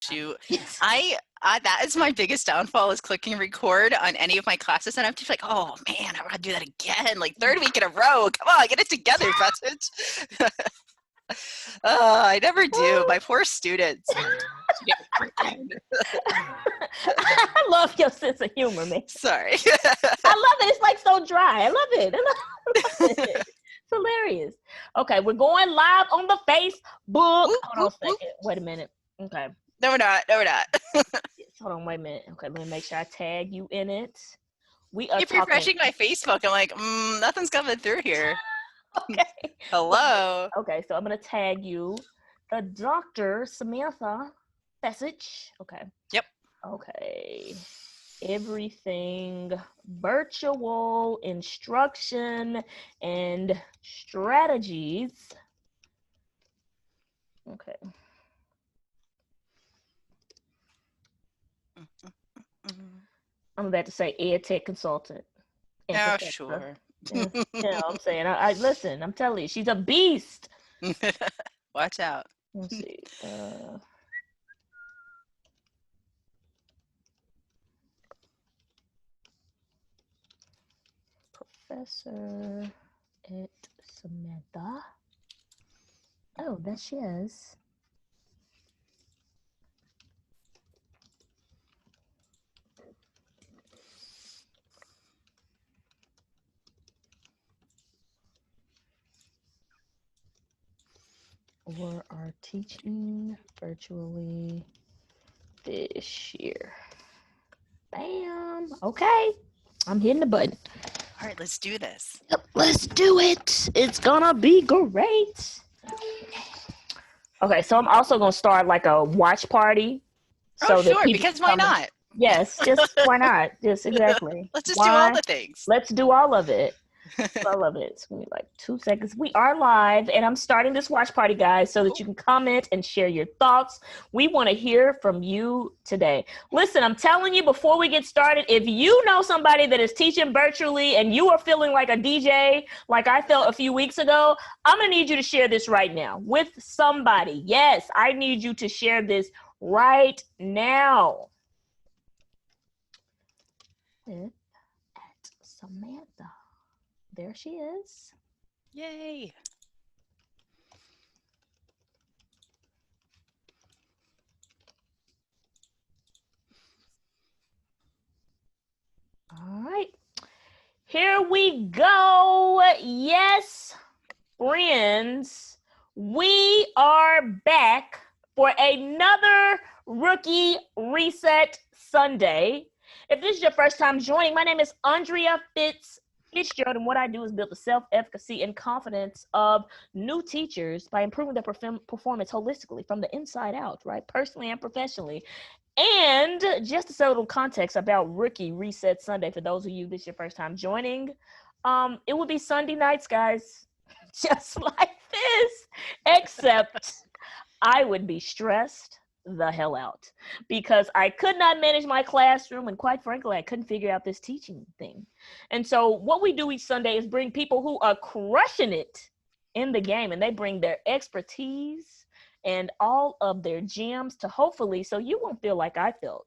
shoot. I that is my biggest downfall is clicking record on any of my classes, and I'm just like, oh man, I want to do that again, like third week in a row. Come on, get it together, Fecich. I never do. My poor students. I love your sense of humor, man. Sorry. I love it. It's like so dry. I love it. It's hilarious. Okay, we're going live on the Facebook. Hold on a second. Wait a minute. Okay. No, we're not. Hold on, wait a minute. Okay, let me make sure I tag you in it. We Keep refreshing my Facebook. I'm like, nothing's coming through here. Okay. Hello. Okay, so I'm gonna tag you, Dr. Samantha Fecich. Okay. Yep. Okay. Everything virtual instruction and strategies. Okay. I'm about to say ed tech consultant. Oh, sure. Yeah, I'm saying, I listen, I'm telling you, she's a beast. Watch out. Let's see. Professor at Samantha. Oh, there she is. We are teaching virtually this year. Bam. Okay. I'm hitting the button. All right, let's do this. Yep, let's do it. It's gonna be great. Okay, so I'm also gonna start like a watch party. So sure, because why not? Yes, just why not? Just exactly. Let's just do all the things. Let's do all of it. I love it. It's gonna be like 2 seconds. We are live, and I'm starting this watch party, guys, so that you can comment and share your thoughts. We want to hear from you today. Listen, I'm telling you before we get started, if you know somebody that is teaching virtually and you are feeling like a DJ, like I felt a few weeks ago, I'm gonna need you to share this right now with somebody. Yes, I need you to share this right now. At Samantha. There she is. Yay. All right. Here we go. Yes, friends, we are back for another Rookie Reset Sunday. If this is your first time joining, my name is Andrea Fitzgerald, and what I do is build the self-efficacy and confidence of new teachers by improving their performance holistically from the inside out, right? Personally and professionally. And just a little context about Rookie Reset Sunday, for those of you this is your first time joining, it would be Sunday nights, guys, just like this, except I would be stressed the hell out because I could not manage my classroom, and quite frankly, I couldn't figure out this teaching thing. And so what we do each Sunday is bring people who are crushing it in the game, and they bring their expertise and all of their gems to hopefully, so you won't feel like I felt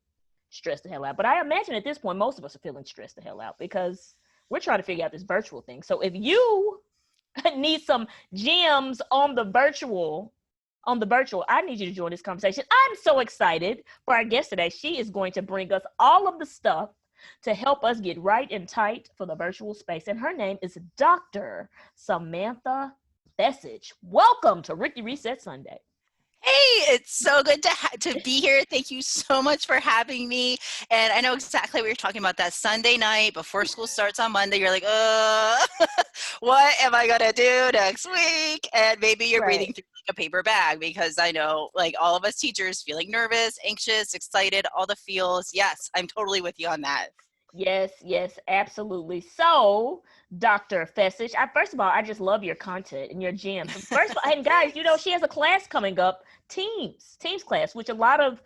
stressed the hell out. But I imagine at this point, most of us are feeling stressed the hell out because we're trying to figure out this virtual thing. So if you need some gems on the virtual, I need you to join this conversation. I'm so excited for our guest today. She is going to bring us all of the stuff to help us get right and tight for the virtual space. And her name is Dr. Samantha Fecich. Welcome to Rookie Reset Sunday. Hey, it's so good to be here. Thank you so much for having me. And I know exactly what you're talking about, that Sunday night before school starts on Monday. You're like, what am I going to do next week? And maybe you're breathing through like a paper bag, because I know like all of us teachers feeling nervous, anxious, excited, all the feels. Yes, I'm totally with you on that. Yes, absolutely. So, Dr. Fecich, first of all, I just love your content and your gems. First of all, and guys, you know, she has a class coming up, Teams class, which a lot of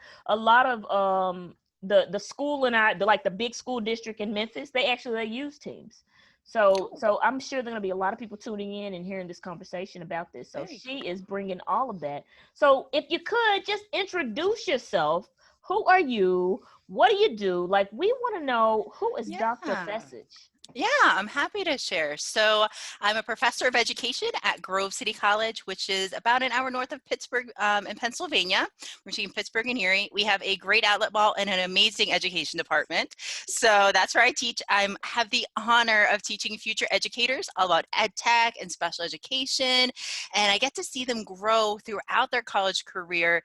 the school and the big school district in Memphis, they use Teams. So I'm sure there're going to be a lot of people tuning in and hearing this conversation about this. So Very she cool. is bringing all of that. So if you could just introduce yourself, who are you? What do you do? Like, we want to know, who is Dr. Yeah. Fecich? Yeah, I'm happy to share. So, I'm a professor of education at Grove City College, which is about an hour north of Pittsburgh in Pennsylvania, between Pittsburgh and Erie. We have a great outlet mall and an amazing education department. So, that's where I teach. I have the honor of teaching future educators all about ed tech and special education. And I get to see them grow throughout their college career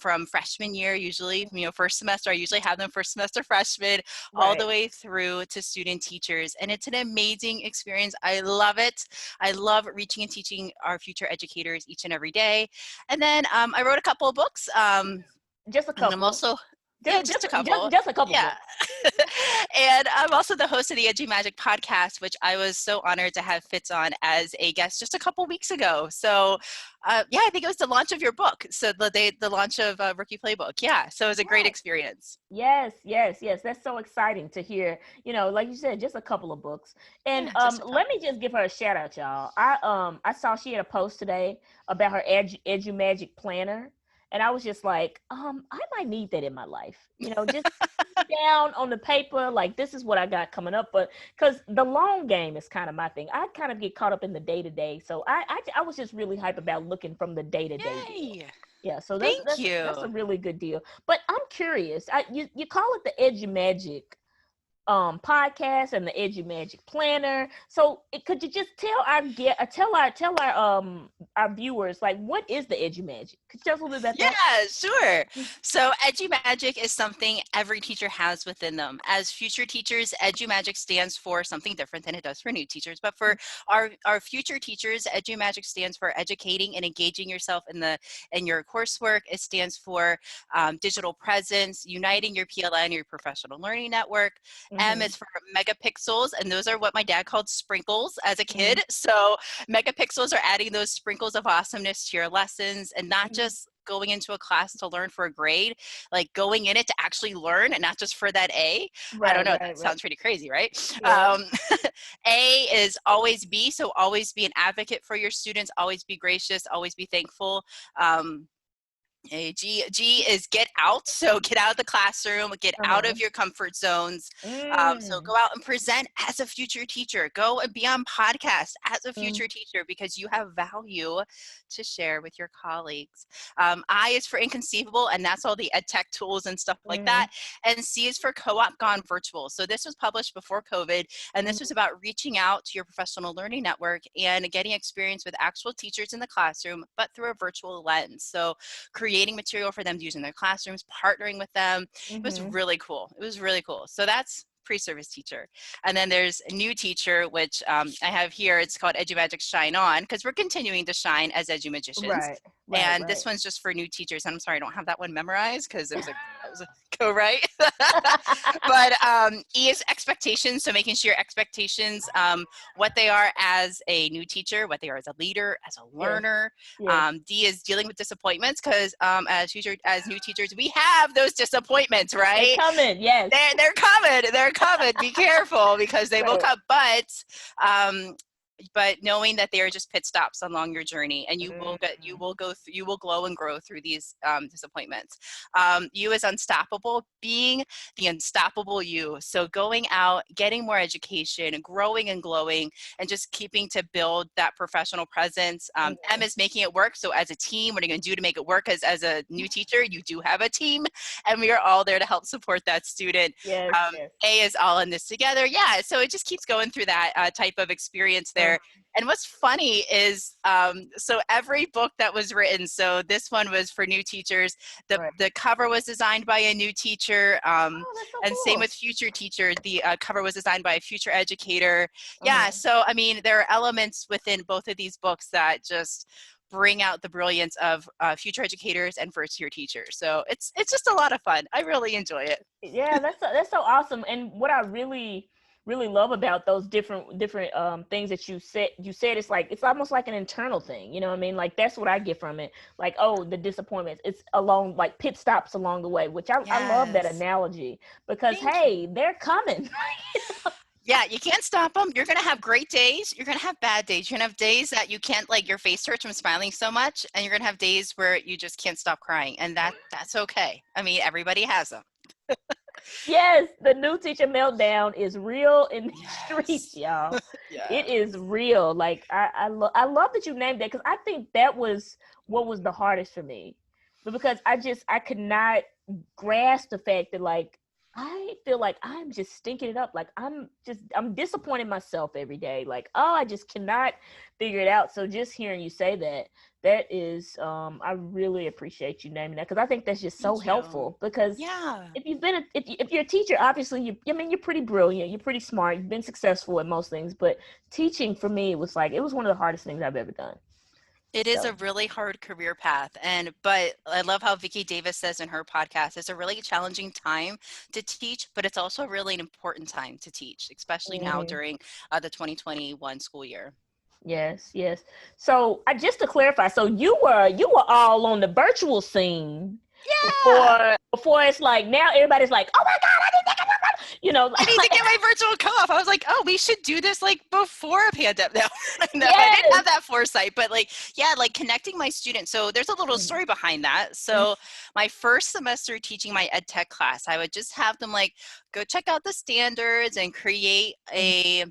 from freshman year, usually, first semester. I usually have them first semester freshmen, all the Right. way through to student teachers. And it's an amazing experience. I love it. I love reaching and teaching our future educators each and every day. And then I wrote a couple of books. Just a And I'm couple. also, yeah, Just just just a couple. just a couple Yeah. books. And I'm also the host of the Edgy Magic podcast, which I was so honored to have Fitz on as a guest just a couple weeks ago. So, yeah, I think it was the launch of your book. So the launch of Rookie Playbook. Yeah. So it was a great Right. experience. Yes, yes, yes. That's so exciting to hear. Like you said, just a couple of books. And Yeah, just a let me couple. just give her a shout out, y'all. I saw she had a post today about her Edu Magic planner, and I was just like, I might need that in my life. Just down on the paper, like, this is what I got coming up. But because the long game is kind of my thing, I kind of get caught up in the day to day. So I was just really hype about looking from the day to day deal. Yay. Yeah, so that's Thank that's that's a you. really good deal. But I'm curious. You call it the Edu Magic podcast and the Edu Magic planner. So could you just tell our viewers, like, what is the Edu Magic? Could you tell us a little bit about Yeah, that? sure. So EduMagic is something every teacher has within them. As future teachers, EduMagic stands for something different than it does for new teachers. But for our future teachers, EduMagic stands for educating and engaging yourself in your coursework. It stands for digital presence, uniting your PLN, your professional learning network. M Mm-hmm. is for megapixels, and those are what my dad called sprinkles as a Mm-hmm. kid. So megapixels are adding those sprinkles of awesomeness to your lessons, and not Mm-hmm. just going into a class to learn for a grade, like going in it to actually learn and not just for that A. I don't Right, know, right, that right. sounds pretty crazy, right? Yeah. A is always be, so always be an advocate for your students, always be gracious, always be thankful. um, G is get out. So get out of the classroom, get out Uh-huh. of your comfort zones. So Mm. go out and present as a future teacher. Go and be on podcasts as a Mm. future teacher because you have value to share with your colleagues. I is for inconceivable, and that's all the ed tech tools and stuff like Mm-hmm. that. And C is for co-op gone virtual. So this was published before COVID, and this was Mm-hmm. about reaching out to your professional learning network and getting experience with actual teachers in the classroom, but through a virtual lens. So creating material for them to use in their classrooms, partnering with them. It was Mm-hmm. really cool. It was really cool. So that's pre-service teacher. And then there's a new teacher, which I have here. It's called EduMagic Shine On, because we're continuing to shine as EduMagicians. Right, right, And right. this one's just for new teachers. And I'm sorry, I don't have that one memorized because it was a co-write. But E is expectations. So making sure your expectations, what they are as a new teacher, what they are as a leader, as a Yes, learner. yes. D is dealing with disappointments because as new teachers, we have those disappointments, They right? come in, yes. They're coming. They're coming. Be careful because they will Right. come. Um, but knowing that they are just pit stops along your journey, and Mm. you will glow and grow through these disappointments. You is unstoppable, being the unstoppable you. So going out, getting more education, growing and glowing, and just keeping to build that professional presence. M Mhm. is making it work. So as a team, what are you going to do to make it work? As a new teacher, you do have a team, and we are all there to help support that student. Yes, um, yes. A is all in this together. Yeah, so it just keeps going through that type of experience there. And what's funny is, so every book that was written, so this one was for new teachers. Right. The cover was designed by a new teacher, Oh, that's so and same cool. with future teacher. The cover was designed by a future educator. Yeah, Uh-huh. so I mean, there are elements within both of these books that just bring out the brilliance of future educators and first year teachers. So it's just a lot of fun. I really enjoy it. Yeah, that's so awesome. And what I really love about those different things that you said, it's like, it's almost like an internal thing. You know what I mean? Like, that's what I get from it. Like, oh, the disappointments. It's along, like, pit stops along the way, which I love that Yes. analogy, because Thank you. hey, they're coming. Yeah, you can't stop them. You're going to have great days. You're going to have bad days. You're going to have days that you can't, like, your face hurts from smiling so much, and you're going to have days where you just can't stop crying, and that's okay. I mean, everybody has them. Yes, the new Teacher Meltdown is real in the streets, Yes. y'all. Yeah. It is real. Like I love that you named that because I think that was what was the hardest for me, but because I could not grasp the fact that like I feel like I'm just stinking it up. Like I'm disappointing myself every day. Like oh I just cannot figure it out. So just hearing you say that, that is I really appreciate you naming that because I think that's just so Thank you. helpful because Yeah. if you've been if you're a teacher, obviously you're pretty brilliant, you're pretty smart, you've been successful at most things, but teaching for me was like it was one of the hardest things I've ever done. It is So a really hard career path, but I love how Vicki Davis says in her podcast, it's a really challenging time to teach, but it's also really an important time to teach, especially now mhm. during the 2021 school year. Yes, yes. So I just to clarify, so you were all on the virtual scene Yeah. before it's like now everybody's like, oh my god, I didn't think about you know I need to like get my virtual co-op. I was like, oh, we should do this like before a pandemic. No, no, I didn't yes. have that foresight, but like, yeah, like connecting my students. So there's a little story behind that. So my first semester teaching my ed tech class, I would just have them like go check out the standards and create a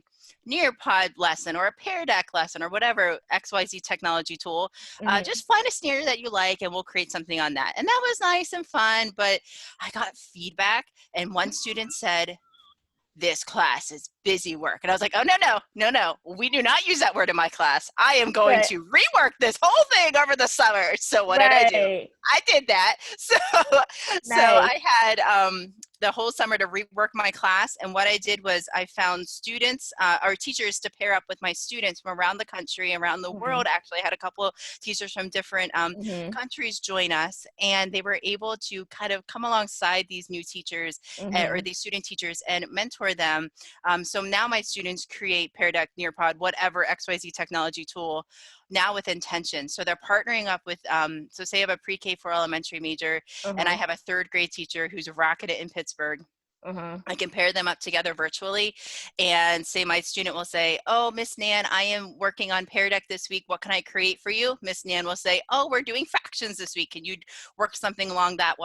Nearpod lesson or a Pear Deck lesson or whatever XYZ technology tool. Just find a standard that you like and we'll create something on that. And that was nice and fun, but I got feedback and one student said, this class is busy work. And I was like, oh, no. We do not use that word in my class. I am going Right. to rework this whole thing over the summer. So what did I do? Right. I did that. So Nice. I had the whole summer to rework my class. And what I did was I found students or teachers to pair up with my students from around the country, around the world. Actually, I had a couple of teachers from different countries join us. And they were able to kind of come alongside these new teachers or these student teachers and mentor them. So now my students create Pear Deck, Nearpod, whatever XYZ technology tool now with intention. So they're partnering up with, so say I have a pre-K for elementary major and I have a third grade teacher who's rocking it in Pittsburgh. I can pair them up together virtually and say my student will say, oh, Miss Nan, I am working on Pear Deck this week. What can I create for you? Miss Nan will say, oh, we're doing fractions this week. Can you work something along that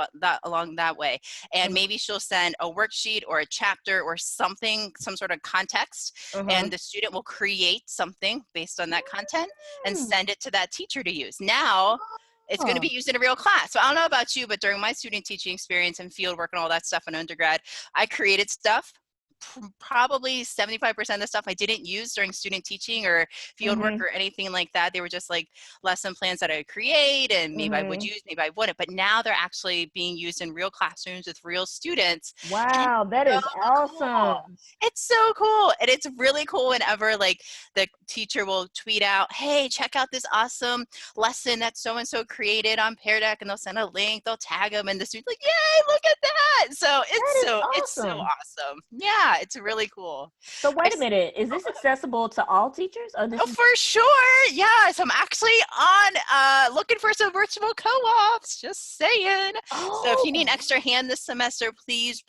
way? And maybe she'll send a worksheet or a chapter or something, some sort of context, and the student will create something based on that content and send it to that teacher to use. Now, it's going to be used in a real class. So I don't know about you, but during my student teaching experience and field work and all that stuff in undergrad, I created stuff. Probably 75% of the stuff I didn't use during student teaching or field work or anything like that. They were just like lesson plans that I would create and maybe I would use, maybe I wouldn't. But now they're actually being used in real classrooms with real students. And Wow, that it's is so cool. awesome. It's so cool. And it's really cool whenever like the teacher will tweet out, hey, check out this awesome lesson that so-and-so created on Pear Deck, and they'll send a link, they'll tag them, and the student's like, yay, look at that. So it's so Awesome. awesome. Yeah, it's really cool. So wait a minute, is this accessible to all teachers? Or this Oh, is for sure. Yes, I'm actually on looking for some virtual co-ops. Just saying. So if you need an extra hand this semester, please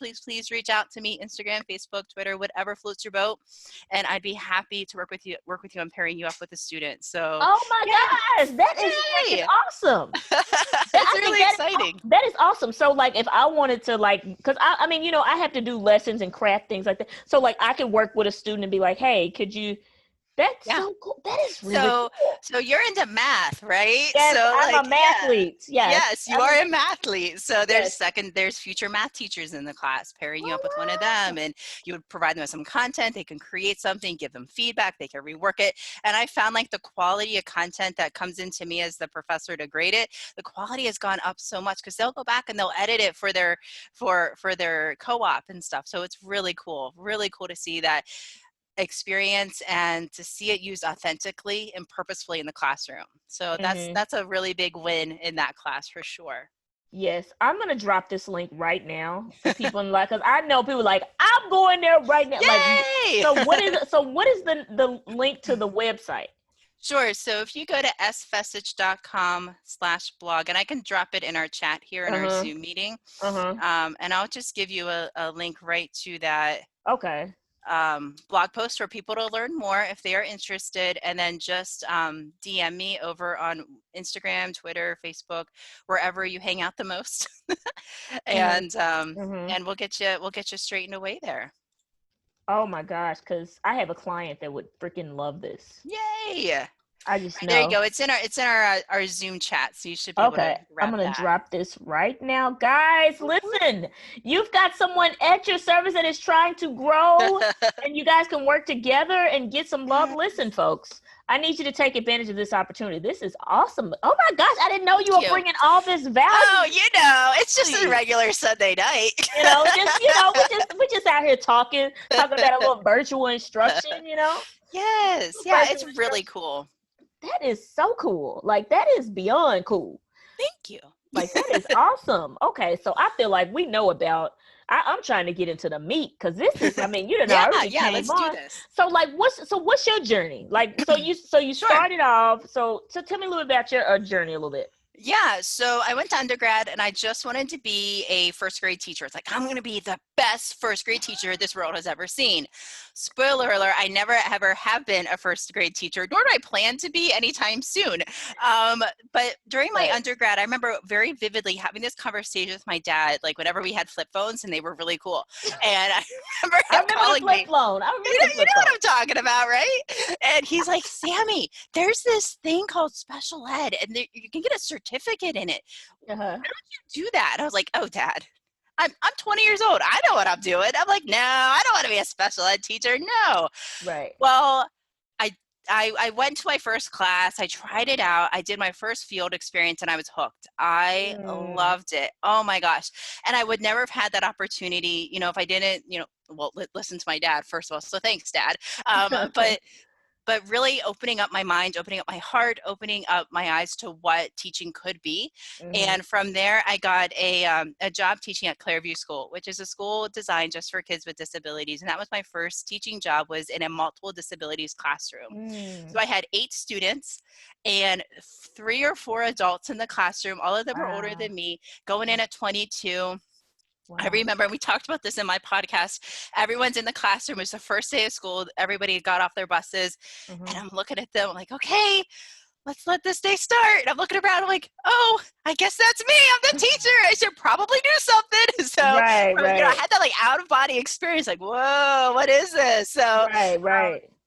reach out to me. Instagram, Facebook, Twitter, whatever floats your boat, and I'd be happy to work with you on pairing you up with a student. So oh my yeah, gosh, that is freaking yay! awesome. It's really exciting. That is awesome. So like if I wanted to like, cause I mean, you know, I have to do lessons and craft things like that. So like I could work with a student and be like, hey, could you, that's Yeah. so cool. That is really cool. So you're into math, right? Yes, So I'm like, a yeah. mathlete. Yes, you are a mathlete. So Yes. there's future math teachers in the class, pairing you up with one of them, and you would provide them with some content. They can create something, give them feedback, they can rework it. And I found like the quality of content that comes into me as the professor to grade it, the quality has gone up so much because they'll go back and they'll edit it for their co-op and stuff. So it's really cool to see that experience and to see it used authentically and purposefully in the classroom. So that's a really big win in that class for sure. Yes, I'm gonna drop this link right now for people in like, cause I know people like I'm going there right now. Like, Yay! so what is the link to the website? Sure. So if you go to sfecich.com/blog, and I can drop it in our chat here in our Zoom meeting, and I'll just give you a link right to that. Okay. blog post for people to learn more if they are interested, and then just DM me over on Instagram, Twitter, Facebook, wherever you hang out the most, and we'll get you straightened away there. Oh my gosh, because I have a client that would freaking love this. Yay! I just There you know. go. It's in our Zoom chat, so you should be able to Okay, I'm grab gonna that. drop this right now. Guys, listen, you've got someone at your service that is trying to grow, and you guys can work together and get some love. Listen, folks, I need you to take advantage of this opportunity. This is awesome. Oh my gosh, I didn't know you Thank were you. bringing all this value. Oh, it's just a regular Sunday night. We just out here talking about a little virtual instruction. Yes, yeah, Virtual it's really instruction. cool. That is so cool. Like, that is beyond cool. Thank you. Like, that is awesome. Okay, so I feel like we know about. I'm trying to get into the meat because this is. I mean, already Yeah, came let's do on. this. So, like, what's your journey? Like, so you Sure. started off. So tell me a little bit about your journey a little bit. Yeah, so I went to undergrad and I just wanted to be a first grade teacher. It's like, I'm going to be the best first grade teacher this world has ever seen. Spoiler alert, I never ever have been a first grade teacher, nor do I plan to be anytime soon. But during my undergrad, I remember very vividly having this conversation with my dad, like whenever we had flip phones and they were really cool. And I remember him calling me. Phone. I remember You know what I'm talking about, right? And he's like, Sammy, there's this thing called special ed, and you can get a certificate in it. Why don't you do that? And I was like, oh, Dad, I'm 20 years old. I know what I'm doing. I'm like, no, I don't want to be a special ed teacher. No. Right. Well, I went to my first class. I tried it out. I did my first field experience and I was hooked. I loved it. Oh my gosh. And I would never have had that opportunity, if I didn't, listen to my dad, first of all. So thanks, Dad. But really opening up my mind, opening up my heart, opening up my eyes to what teaching could be. And from there, I got a job teaching at Clairview School, which is a school designed just for kids with disabilities. And that was my first teaching job, was in a multiple disabilities classroom. So I had 8 students and 3 or 4 adults in the classroom. All of them were older than me, going in at 22. Wow. I remember we talked about this in my podcast. Everyone's in the classroom. It was the first day of school. Everybody got off their buses. And I'm looking at them. I'm like, okay, let's let this day start. And I'm looking around. I'm like, oh, I guess that's me. I'm the teacher. I should probably do something. So I had that out of body experience. Like, whoa, what is this? So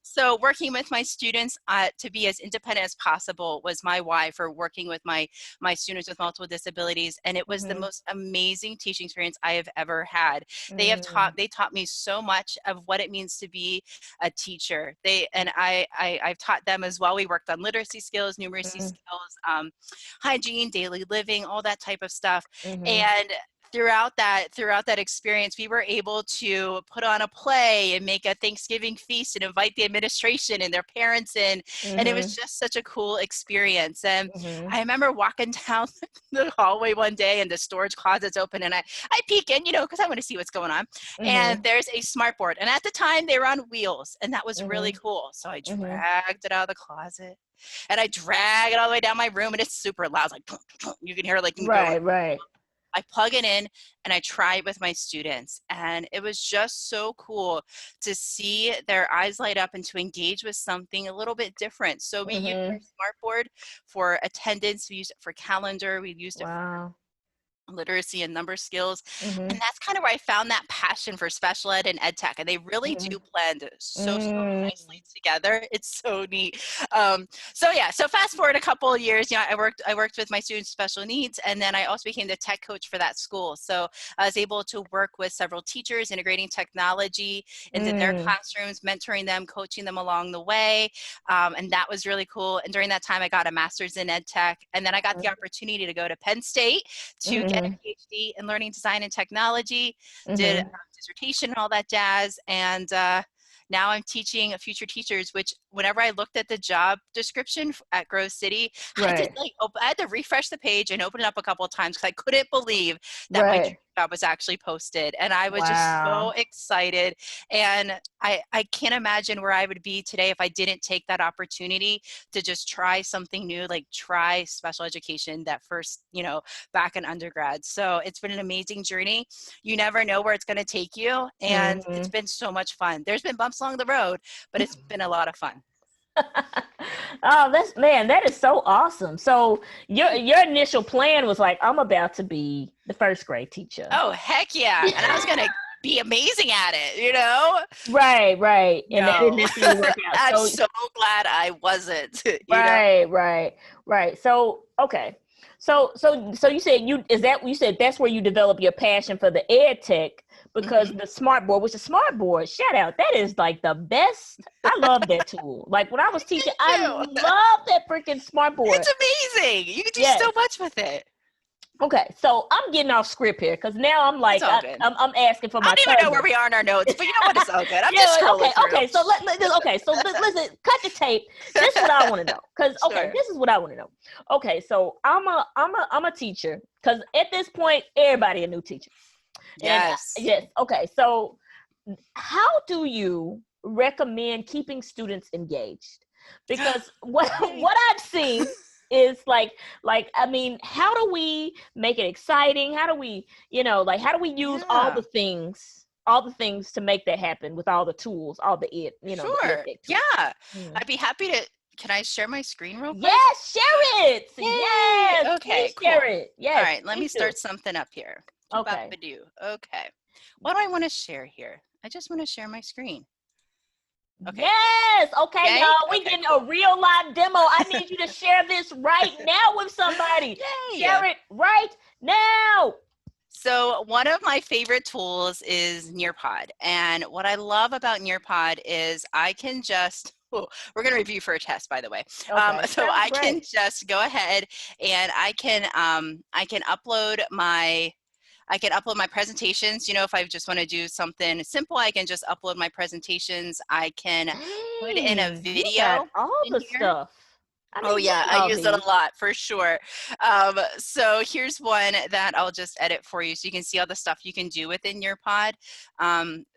So working with my students to be as independent as possible was my why for working with my students with multiple disabilities. And it was the most amazing teaching experience I have ever had. They taught me so much of what it means to be a teacher. I've taught them as well. We worked on literacy skills, numeracy skills, hygiene, daily living, all that type of stuff. And throughout that experience, we were able to put on a play and make a Thanksgiving feast and invite the administration and their parents in. And it was just such a cool experience. And I remember walking down the hallway one day and the storage closet's open, and I peek in, because I want to see what's going on. And there's a smart board. And at the time they were on wheels, and that was really cool. So I dragged it out of the closet. And I drag it all the way down my room, and it's super loud. It's like, you can hear it right. I plug it in and I try it with my students. And it was just so cool to see their eyes light up and to engage with something a little bit different. So we used our smartboard for attendance. We used it for calendar. We used it for literacy and number skills. And that's kind of where I found that passion for special ed and ed tech. And they really do blend so nicely together. It's so neat. So fast forward a couple of years, I worked with my students with special needs, and then I also became the tech coach for that school. So I was able to work with several teachers, integrating technology into their classrooms, mentoring them, coaching them along the way. And that was really cool. And during that time, I got a master's in ed tech. And then I got the opportunity to go to Penn State to get a PhD in learning design and technology, did a dissertation and all that jazz. And now I'm teaching future teachers, which whenever I looked at the job description at Grove City, I had to refresh the page and open it up a couple of times because I couldn't believe that my dream that was actually posted. And I was just so Wow. excited. And I can't imagine where I would be today if I didn't take that opportunity to just try something new, like try special education that first, back in undergrad. So it's been an amazing journey. You never know where it's going to take you. And it's Mhm. been so much fun. There's been bumps along the road, but it's been a lot of fun. Oh, that is so awesome. So your initial plan was like, I'm about to be the first grade teacher. Oh, heck yeah. And I was going to be amazing at it. Right. And that didn't No, necessarily work out. I'm So so glad I wasn't. right. So okay. So you said you said that's where you develop your passion for the ed tech because Mhm. the smart board, which is smart board, shout out, that is like the best. I love that tool. Like when I was teaching, I Too. love that freaking smart board. It's amazing. You can do so Yes. much with it. Okay, so I'm getting off script here because now I'm It's like all good. I'm asking for I my don't even know where cousin. we are in our notes, but you know what? It's all good. I'm just Yeah, scrolling through. okay. So listen, cut the tape. This is what I want to know. Because okay, Sure. this is what I want to know. Okay, so I'm a teacher because at this point everybody a new teacher. And Yes. yes, okay. So how do you recommend keeping students engaged? Because what I've seen is like I mean, how do we make it exciting? How do we, how do we use Yeah. all the things to make that happen with all the tools, all the the ed Sure. tech tools? Yeah. Mm. I'd be happy to. Can I share my screen real quick? Yes, share it. Yay. Yes, please Okay, share cool. it. All Yes, right, let me please do. start something up here. Okay. Doo-bop-a-doo. Okay. What do I want to share here? I just want to share my screen. Okay, cool. Yes. Okay, Yay? y'all. We Okay, getting a cool. real live demo. I need you to share this right now with somebody. Yay! Share it right now. So one of my favorite tools is Nearpod. And what I love about Nearpod is I can just, we're going to review for a test, by the way. Okay. So Sounds I can great. just go ahead and I can upload my presentations. If I just want to do something simple, I can just upload my presentations. I can put in a Dang, you got video all in the here. stuff. I Oh need to yeah, see I all use it these. a lot for sure. So here's one that I'll just edit for you so you can see all the stuff you can do within your pod.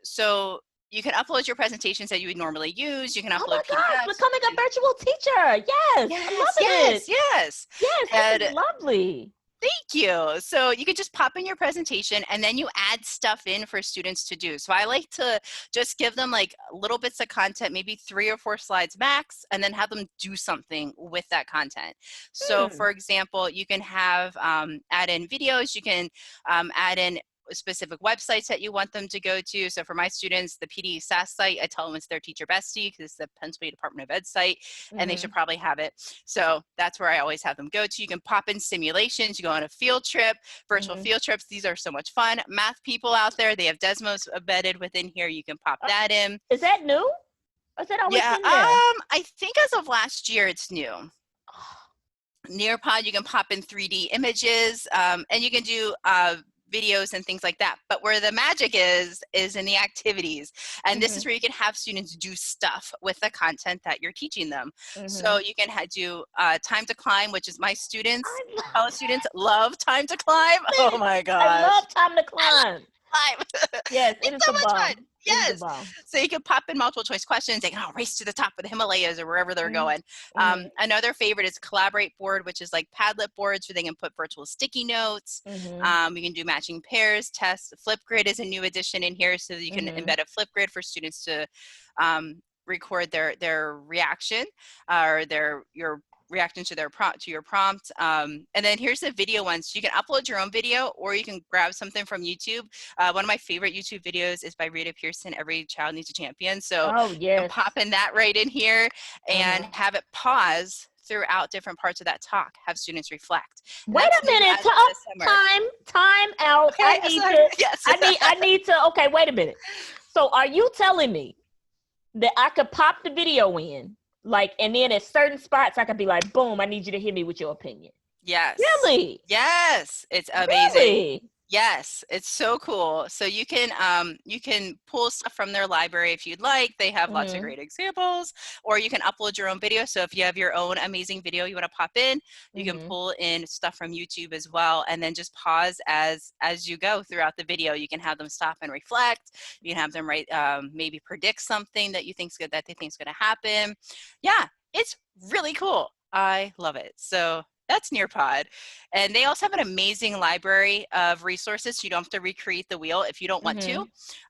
So you can upload your presentations that you would normally use. You can Oh my upload gosh, PDFs. becoming a virtual teacher. Yes, I'm Yes, loving it. yes, yes. Yes, this is And lovely. thank you. So you could just pop in your presentation and then you add stuff in for students to do. So I like to just give them like little bits of content, maybe 3 or 4 slides max, and then have them do something with that content. So Hmm. for example, you can have add in videos, you can add in specific websites that you want them to go to. So for my students, the PD SAS site, I tell them it's their teacher bestie because it's the Pennsylvania Department of Ed site, and they should Hmm. probably have it. So that's where I always have them go to. You can pop in simulations, you go on a field trip, virtual Hmm. field trips. These are so much fun. Math people out there, they have Desmos embedded within here. You can pop Uh, that in. is that new? Or has that always Yeah, been there? I think as of last year, it's new. Nearpod, you can pop in 3D images, and you can do videos and things like that. But where the magic is in the activities. And this Hmm. is where you can have students do stuff with the content that you're teaching them. Hmm. So you can do time to climb, which is my students, I college love students love time to climb. Oh it. my I gosh. love time to I love climb. climb. Yes, it It's is so the much fun. bomb. It is the Yes. bomb. So you can pop in multiple choice questions. They can all race to the top of the Himalayas or wherever they're Hmm. going. Hmm. Another favorite is Collaborate board, which is like Padlet boards where they can put virtual sticky notes. Hmm. You can do matching pairs, tests. Flipgrid is a new addition in here so that you can Hmm. embed a Flipgrid for students to record their reaction or your reaction to your prompt. And then here's the video one. So you can upload your own video or you can grab something from YouTube. One of my favorite YouTube videos is by Rita Pearson, Every Child Needs a Champion. So Oh you can yes. pop in that right in here and Uh-huh. have it pause throughout different parts of that talk, have students reflect. And Wait that's a new minute. as of this summer. Time out. I Okay, need sorry. to. Yes. I need to. Okay, wait a minute. So, are you telling me that I could pop the video in, like, and then at certain spots I could be like, "Boom! I need you to hit me with your opinion." Yes. Really? Yes. It's amazing. Really? Yes, it's so cool. So you can pull stuff from their library if you'd like. They have lots of Mm-hmm. great examples, or you can upload your own video. So if you have your own amazing video you want to pop in, you can Mm-hmm. pull in stuff from YouTube as well, and then just pause as you go throughout the video. You can have them stop and reflect. You can have them write, maybe predict something that you think's good that they think's going to happen. Yeah, it's really cool. I love it. So that's Nearpod. And they also have an amazing library of resources. So you don't have to recreate the wheel if you don't want to.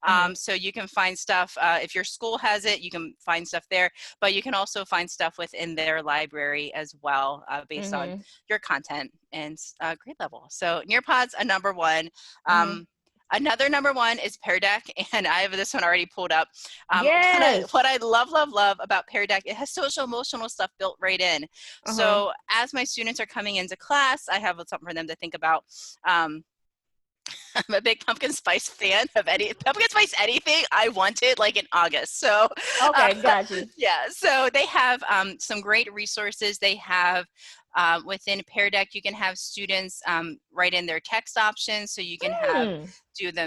Mm-hmm. So you can find stuff, if your school has it, you can find stuff there, but you can also find stuff within their library as well, based on Mm-hmm. your content and grade level. So Nearpod's a number one. Mm-hmm. Another number one is Pear Deck, and I have this one already pulled up. What Yes. I love about Pear Deck, it has social emotional stuff built right in. Uh-huh. So as my students are coming into class, I have something for them to think about. Um, I'm a big pumpkin spice fan of any pumpkin spice anything. I want it like in August. So Okay, got you. yeah, so they have some great resources. They have within Pear Deck, you can have students write in their text options. So you can have Mm.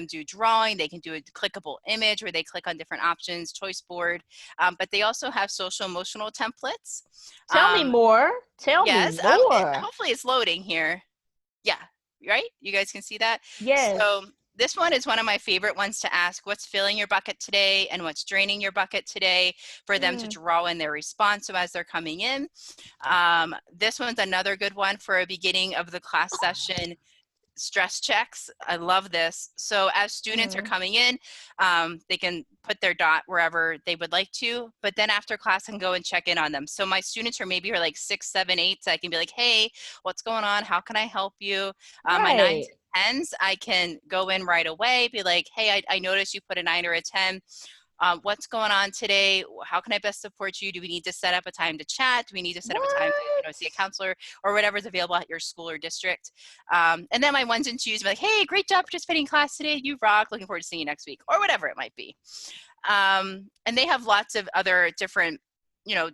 do drawing. They can do a clickable image where they click on different options, choice board. But they also have social emotional templates. Tell me Um, more. Tell me yes, more. hopefully it's loading here. Yeah, right? You guys can see that? So Yes. this one is one of my favorite ones to ask. What's filling your bucket today and what's draining your bucket today, for them to Mm. draw in their response so as they're coming in. This one's another good one for a beginning of the class session stress checks. I love this. So as students are Mm. coming in, they can put their dot wherever they would like to, but then after class I can go and check in on them. So my students are maybe like 6, 7, 8, so I can be like, hey, what's going on? How can I help you? My 9 to Right. 10s, I can go in right away, be like, hey, I noticed you put a 9 or a 10. What's going on today? How can I best support you? Do we need to set up a time to chat? Do we need to set up a time to, see a What? counselor, or whatever's available at your school or district? And then my ones and twos be like, hey, great job participating in class today. You rock. Looking forward to seeing you next week, or whatever it might be. And they have lots of other different, you know,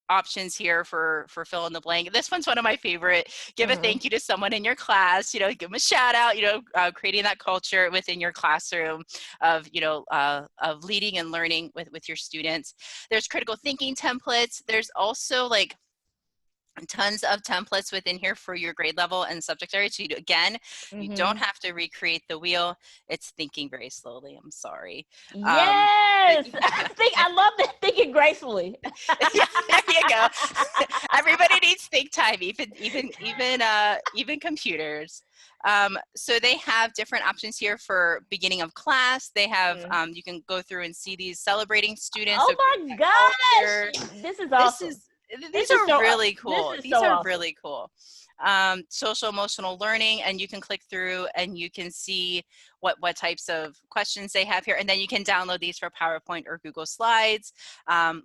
options here for fill in the blank. This one's one of my favorite. Give a Mm-hmm. thank you to someone in your class, give them a shout out, creating that culture within your classroom of, of leading and learning with your students. There's critical thinking templates. There's also like tons of templates within here for your grade level and subject area. So you don't Mm-hmm. have to recreate the wheel. It's thinking very slowly. I'm sorry. But Yes. I love that, thinking gracefully. yeah, there you go. Everybody needs think time, even computers. So they have different options here for beginning of class. They have Mm. you can go through and see these celebrating students. So Oh create my that culture. gosh. This is This awesome. is these are really This cool. is These so are awesome. really cool. Social emotional learning, and you can click through and you can see what types of questions they have here, and then you can download these for PowerPoint or Google Slides.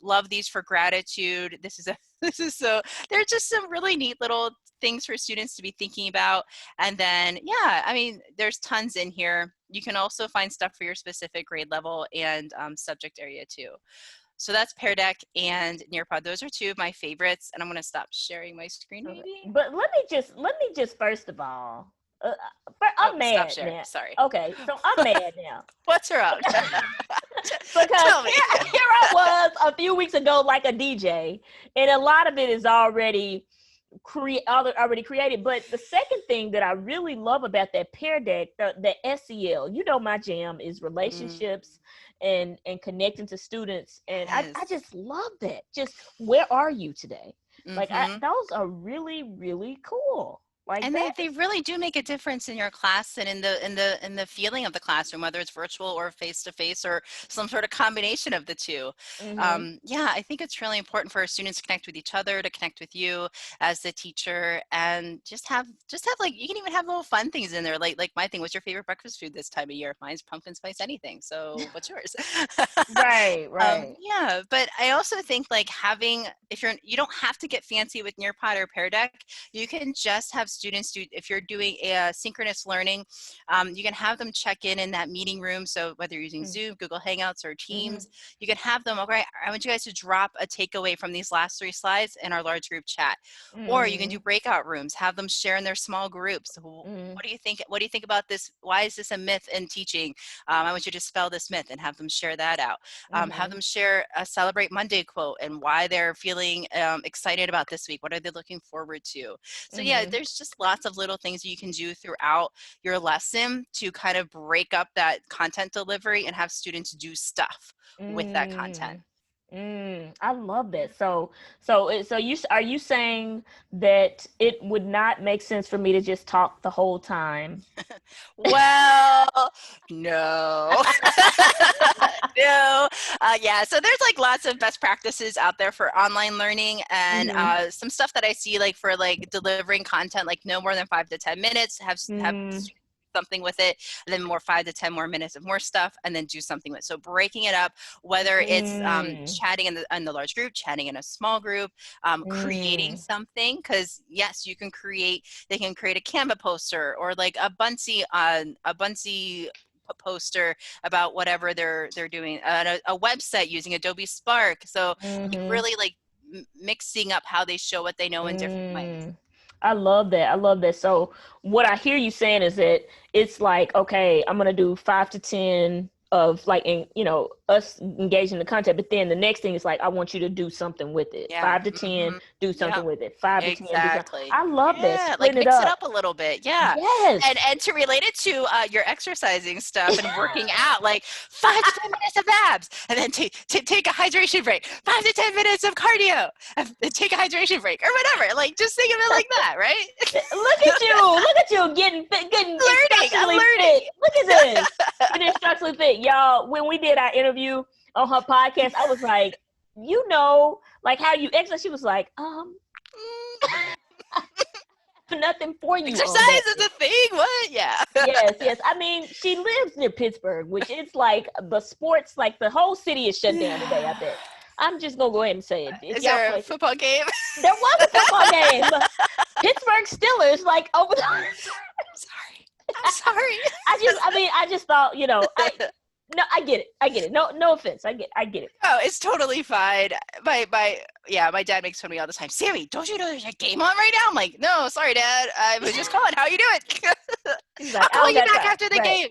Love these for gratitude. This is a this is so they're just some really neat little things for students to be thinking about. And then yeah, I mean, there's tons in here. You can also find stuff for your specific grade level and subject area too. So that's Pear Deck and Nearpod. Those are two of my favorites. And I'm going to stop sharing my screen Okay. maybe. But let me just first of all, Oh, I'm stop mad sharing. now. Sorry. Okay, so I'm mad now. What's wrong? Because Tell me. here I was a few weeks ago like a DJ, and a lot of it is already already created. But the second thing that I really love about that Pear Deck, the SEL, my jam is Mm, relationships and connecting to students, and I yes. just love that. Just where are you today? Like Mm-hmm. those are really really cool. Like And that. they really do make a difference in your class and in the feeling of the classroom, whether it's virtual or face to face or some sort of combination of the two. Mm-hmm. Yeah, I think it's really important for our students to connect with each other, to connect with you as the teacher, and just have like you can even have little fun things in there. Like my thing, what's your favorite breakfast food this time of year? Mine's pumpkin spice anything. So what's yours? Right, right. Yeah, but I also think like having if you don't have to get fancy with Nearpod or Pear Deck, you can just have students do, if you're doing a synchronous learning, you can have them check in that meeting room. So whether you're using Zoom, Google Hangouts, or Teams, you can have them, okay, I want you guys to drop a takeaway from these last 3 slides in our large group chat. Or you can do breakout rooms, have them share in their small groups. What do you think? What do you think about this? Why is this a myth in teaching? I want you to dispel this myth and have them share that out. Have them share a Celebrate Monday quote and why they're feeling excited about this week. What are they looking forward to? So yeah, there's just lots of little things you can do throughout your lesson to kind of break up that content delivery and have students do stuff with that content. I love that. So you are you saying that it would not make sense for me to just talk the whole time? Well, no. No. Yeah, so there's like lots of best practices out there for online learning, and some stuff that I see like for like delivering content, like no more than 5 to 10 minutes, have something with it, and then more 5 to 10 more minutes of more stuff, and then do something with it. So breaking it up, whether it's chatting in the large group, chatting in a small group, creating something, because yes, you can create, they can create a Canva poster or like a Bunsy poster about whatever they're doing, a website using Adobe Spark. So like really like mixing up how they show what they know in different ways. I love that. I love that. So what I hear you saying is that it's like, okay, I'm going to do 5 to 10 of like, us engaging the content, but then the next thing is like, I want you to do something with it. Yeah. 5 to 10, do something with it. 5 to 10, do something. Exactly. I love that. Yeah, like Splitting mix it it up a little bit. Yeah. Yes. And to relate it to your exercising stuff and working out, like 5 to 10 minutes of abs, and then take a hydration break. 5 to 10 minutes of cardio, and take a hydration break, or whatever. Like just think of it like that, right? Look at you getting instructionally fit. Look at this. Getting instructionally fit. Y'all, when we did our interview on her podcast, I was like, like how you exercise. She was like, nothing for you. Exercise is a thing. What? Yeah. Yes. I mean, she lives near Pittsburgh, which is like the sports, like the whole city is shut down today, I bet. I'm just gonna go ahead and say it. Is there a football game? There was a football game. Pittsburgh Steelers, like over the. I'm sorry. I just thought, I get it. No offense. I get it. Oh, it's totally fine. My dad makes fun of me all the time. Sammy, don't you know there's a game on right now? I'm like, no, sorry, Dad. I was just calling. How you doing? He's like, I'll call you back after the game.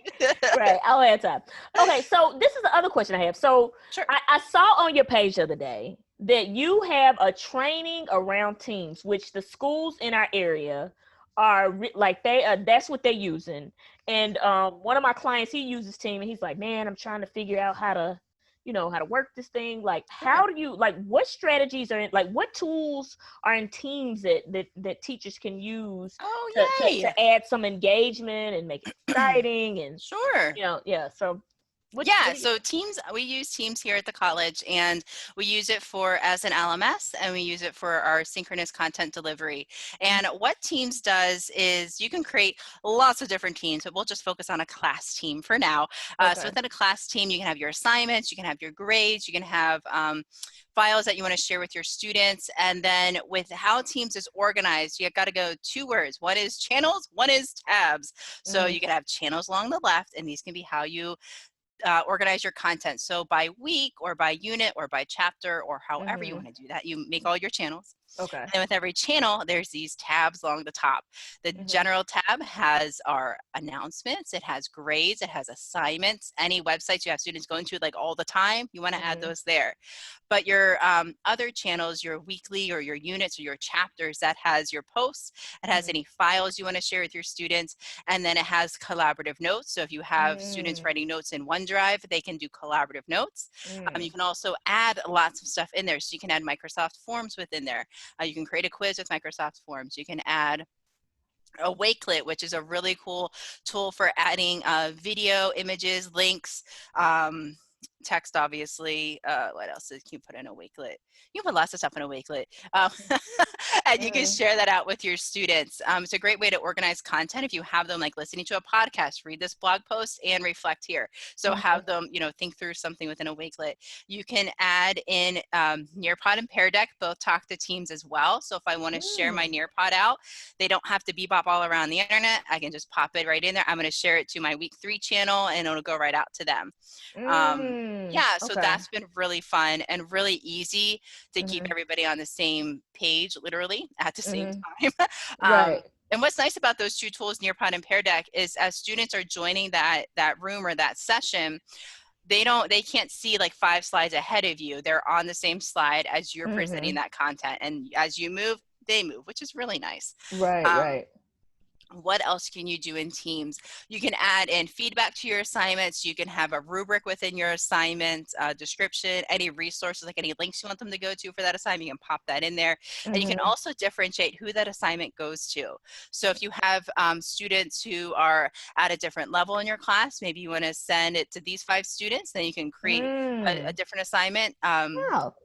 Right. I'll have time. Okay, so this is the other question I have. So sure. I saw on your page the other day that you have a training around teams, which the schools in our area are that's what they're using. And one of my clients, he uses Team, and he's like, man, I'm trying to figure out how to work this thing. Like, how do you, like, what strategies are in, like, what tools are in Teams that teachers can use to add some engagement and make it exciting and sure. So so Teams, we use Teams here at the college, and we use it as an LMS, and we use it for our synchronous content delivery. And what Teams does is you can create lots of different teams, but we'll just focus on a class team for now. So within a class team, you can have your assignments, you can have your grades, you can have files that you want to share with your students. And then with how Teams is organized, you've got to go 2 words. One is channels, one is tabs. So you can have channels along the left, and these can be how you organize your content. So by week or by unit or by chapter or however you want to do that, you make all your channels. Okay. And with every channel, there's these tabs along the top. The general tab has our announcements, it has grades, it has assignments, any websites you have students going to like all the time, you want to add those there. But your other channels, your weekly or your units or your chapters, that has your posts, it has any files you want to share with your students, and then it has collaborative notes. So if you have students writing notes in OneDrive, they can do collaborative notes. You can also add lots of stuff in there. So you can add Microsoft Forms within there. You can create a quiz with Microsoft Forms. You can add a Wakelet, which is a really cool tool for adding video, images, links, text, obviously. What else can you put in a Wakelet? You can put lots of stuff in a Wakelet. And you can share that out with your students. It's a great way to organize content if you have them like listening to a podcast, read this blog post, and reflect here. So have them, think through something within a Wakelet. You can add in Nearpod and Pear Deck, both talk to teams as well. So if I want to share my Nearpod out, they don't have to bebop all around the internet. I can just pop it right in there. I'm going to share it to my week 3 channel and it'll go right out to them. So that's been really fun and really easy to keep everybody on the same page, literally at the same time. And what's nice about those 2 tools, Nearpod and Pear Deck, is as students are joining that room or that session, they can't see like 5 slides ahead of you. They're on the same slide as you're presenting that content. And as you move, they move, which is really nice. Right. What else can you do in Teams? You can add in feedback to your assignments. You can have a rubric within your assignment, description, any resources, like any links you want them to go to for that assignment, you can pop that in there. And you can also differentiate who that assignment goes to. So if you have students who are at a different level in your class, maybe you want to send it to these 5 students, then you can create a different assignment.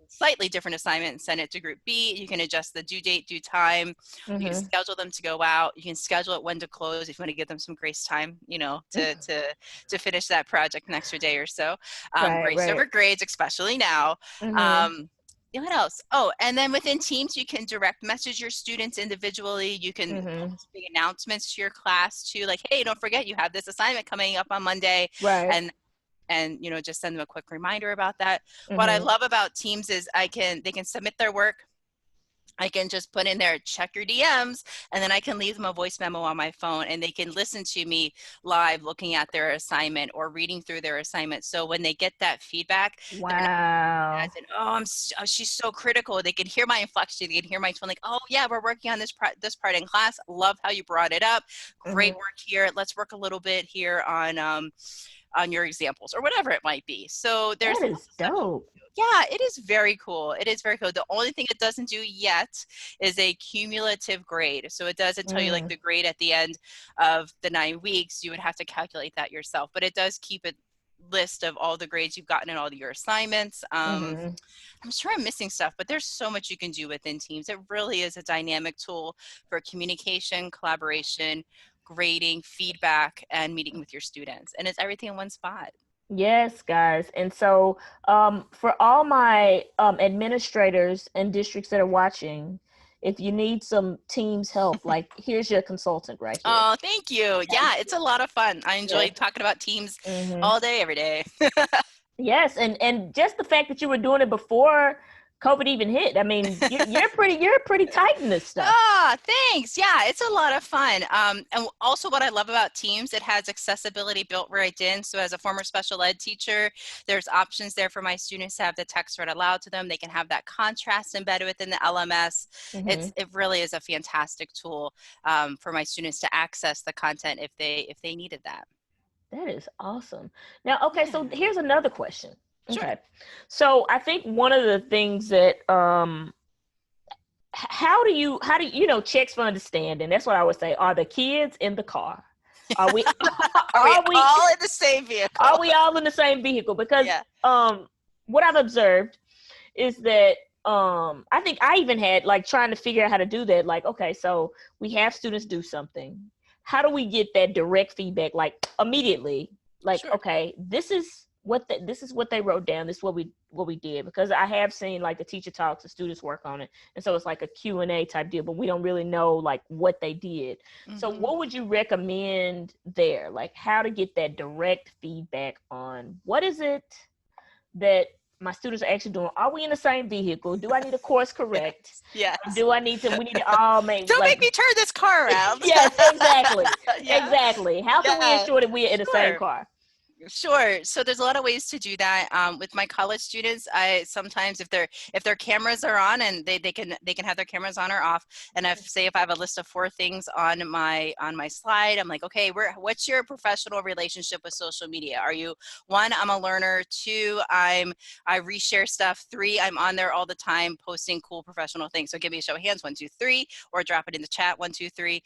Slightly different assignment and send it to group B. You can adjust the due date, due time. You can schedule them to go out. You can schedule it when to close if you want to give them some grace time, to finish that project an extra day or so. Grace over grades, especially now. What else? Oh, and then within Teams, you can direct message your students individually. You can post big announcements to your class too, like, hey, don't forget you have this assignment coming up on Monday. And just send them a quick reminder about that. What I love about Teams is they can submit their work. I can just put in there, check your DMs, and then I can leave them a voice memo on my phone and they can listen to me live looking at their assignment or reading through their assignment. So when they get that feedback, she's so critical. They can hear my inflection. They can hear my tone, like, oh yeah, we're working on this part in class. Love how you brought it up. Great work here. Let's work a little bit here on your examples or whatever it might be. So there's that is dope. Yeah, it is very cool. It is very cool. The only thing it doesn't do yet is a cumulative grade. So it doesn't tell you like the grade at the end of the 9 weeks. You would have to calculate that yourself, but it does keep a list of all the grades you've gotten in all of your assignments. I'm sure I'm missing stuff, but there's so much you can do within Teams. It really is a dynamic tool for communication, collaboration, grading, feedback, and meeting with your students. And it's everything in one spot. Yes, guys. And so for all my administrators and districts that are watching, if you need some Teams help, like here's your consultant right here. Oh, thank you. Yeah, it's a lot of fun. I enjoy talking about Teams all day, every day. Yes, and just the fact that you were doing it before COVID even hit. I mean, you're pretty tight in this stuff. Thanks. Yeah, it's a lot of fun. And also what I love about Teams, it has accessibility built right in. So as a former special ed teacher, there's options there for my students to have the text read aloud to them. They can have that contrast embedded within the LMS. It really is a fantastic tool for my students to access the content if they needed that. That is awesome. Now, okay, so here's another question. Sure. Okay. So I think one of the things that how do you checks for understanding? That's what I would say. Are the kids in the car? Are we all in the same vehicle? Are we all in the same vehicle? Because what I've observed is that I think I even had like trying to figure out how to do that. Like, okay, so we have students do something. How do we get that direct feedback like immediately? Like, okay, this is what they wrote down. This is what we did, because I have seen like the teacher talks, the students work on it, and so it's like a Q&A type deal, but we don't really know like what they did. So what would you recommend there? Like how to get that direct feedback on what is it that my students are actually doing? Are we in the same vehicle? Do I need a course correct? Yes. Do I need to? We need to all make. Don't make me turn this car around. Yes, exactly. Exactly. How can we ensure that we're in the same car? Sure. So there's a lot of ways to do that. With my college students, I sometimes if their cameras are on and they can have their cameras on or off. And if I have a list of 4 things on my slide, I'm like, okay, what's your professional relationship with social media? Are you 1, I'm a learner, 2, I reshare stuff, 3, I'm on there all the time posting cool professional things. So give me a show of hands, 1, 2, 3, or drop it in the chat, 1, 2, 3.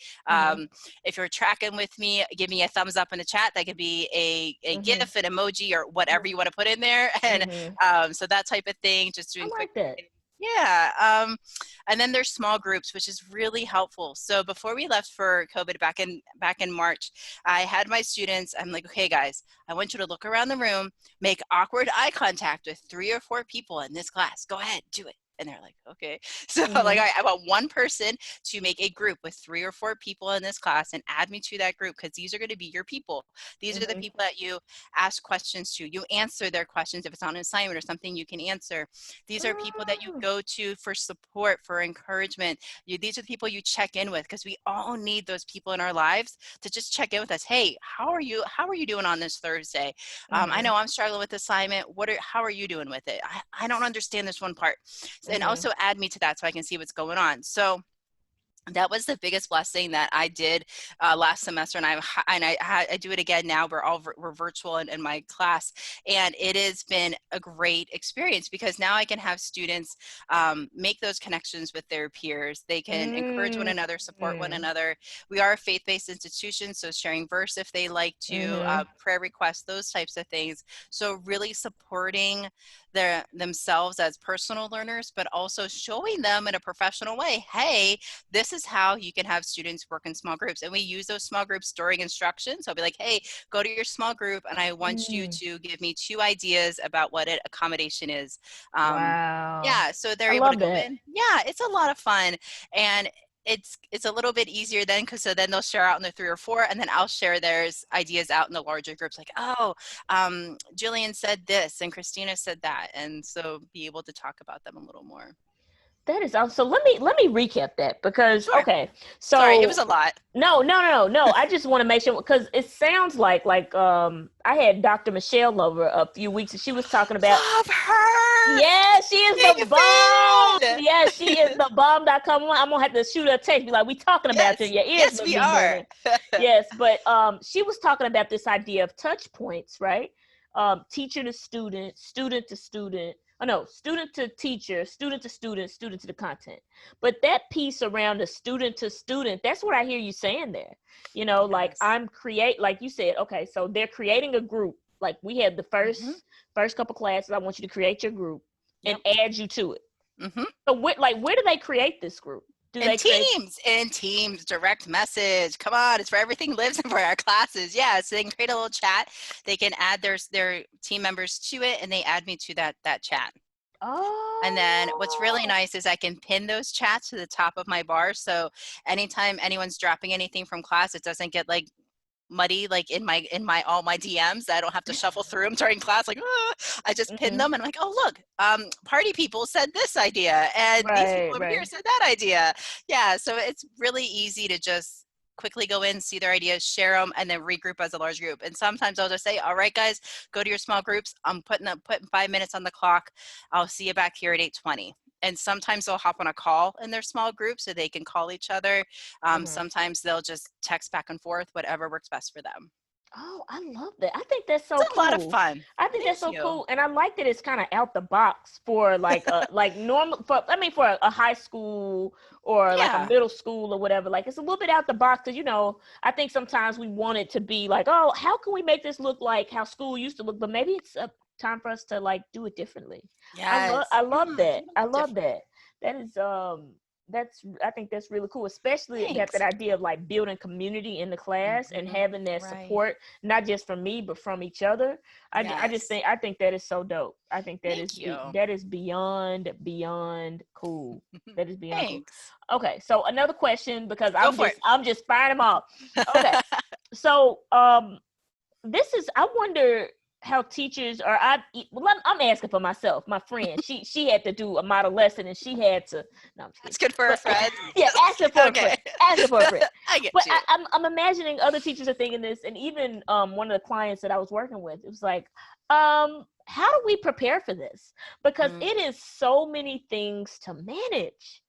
If you're tracking with me, give me a thumbs up in the chat. That could be a GIF, an emoji, or whatever you want to put in there. And so that type of thing, just doing I like quick. that. Yeah. And then there's small groups, which is really helpful. So before we left for COVID back in March, I had my students, I'm like, okay, guys, I want you to look around the room, make awkward eye contact with 3 or 4 people in this class. Go ahead, do it. And they're like, okay. So like, I want one person to make a group with 3 or 4 people in this class and add me to that group, because these are going to be your people. These are the people that you ask questions to. You answer their questions if it's on an assignment or something you can answer. These are people that you go to for support, for encouragement. These are the people you check in with, because we all need those people in our lives to just check in with us. Hey, how are you? How are you doing on this Thursday? I know I'm struggling with assignment. How are you doing with it? I don't understand this one part. And also add me to that so I can see what's going on. So that was the biggest blessing that I did last semester, and I do it again now. We're virtual in my class, and it has been a great experience, because now I can have students make those connections with their peers. They can encourage one another, support one another. We are a faith-based institution, so sharing verse if they like to, prayer requests, those types of things. So really supporting themselves as personal learners, but also showing them in a professional way, hey, this is how you can have students work in small groups. And we use those small groups during instruction. So I'll be like, hey, go to your small group, and I want you to give me 2 ideas about what an accommodation is. Wow. Yeah, so they're I able to love go that. in. Yeah, it's a lot of fun. And it's a little bit easier then, because so then they'll share out in the 3 or 4, and then I'll share theirs ideas out in the larger groups, like, oh, Jillian said this and Christina said that, and so be able to talk about them a little more. That is awesome. So let me recap that, because Sure. okay, Sorry, it was so a lot. no. I just want to make sure, because it sounds like I had Dr. Michelle over a few weeks, and she was talking about, Love her. yeah, she is Big the bomb. fan. Yeah, she is the bomb.com. I'm gonna have to shoot her a text, be like, we talking about you. Yes, Your ears yes, must we be are. burning. Yes, but she was talking about this idea of touch points, right? Teacher to student, student to student. Oh no, student to teacher, student to student, student to the content. But that piece around the student to student, that's what I hear you saying there. Like Yes. like you said, okay, so they're creating a group. Like we had the Mm-hmm. first couple classes. I want you to create your group and Yep. add you to it. Mm-hmm. So where do they create this group? Do they create? In teams, direct message. Come on, it's where everything lives and for our classes. Yeah, so they can create a little chat. They can add their team members to it, and they add me to that chat. And then what's really Oh. nice is I can pin those chats to the top of my bar. So anytime anyone's dropping anything from class, it doesn't get like muddy, like in my all my DMs. I don't have to shuffle through them during class. Like, I just pin them, and I'm like, oh look, party people said this idea, and these people Right, over here right. said that idea. Yeah, so it's really easy to just quickly go in, see their ideas, share them, and then regroup as a large group. And sometimes I'll just say, all right, guys, go to your small groups. I'm putting 5 minutes on the clock. I'll see you back here at 8:20. And sometimes they'll hop on a call in their small group so they can call each other. Sometimes they'll just text back and forth, whatever works best for them. Oh, I love that. I think that's so It's a lot of cool. fun. I think Thank that's so you. cool, and I like that it's kind of out the box for like normal for for a high school or like a Yeah. middle school or whatever. Like it's a little bit out the box, because I think sometimes we want it to be like, oh, how can we make this look like how school used to look? But maybe it's a time for us to like do it differently. Yes. I love that. I love Different. that. That is I think that's really cool, especially that Thanks. idea of like building community in the class and having that Right. support, not just from me but from each other. Yes. I think that is so dope. I think Thank you. that is beyond cool. That is beyond cool. Thanks. Okay, so another question, because Go for it. I'm just firing them off. Okay, so this is, I wonder how teachers I'm asking for myself. My friend, she had to do a model lesson, and she had to, no, I'm just That's kidding. good for a But friend. yeah, asking for a friend, Okay. asking for a friend. I get But you. I'm imagining other teachers are thinking this, and even one of the clients that I was working with, it was like, how do we prepare for this? Because it is so many things to manage.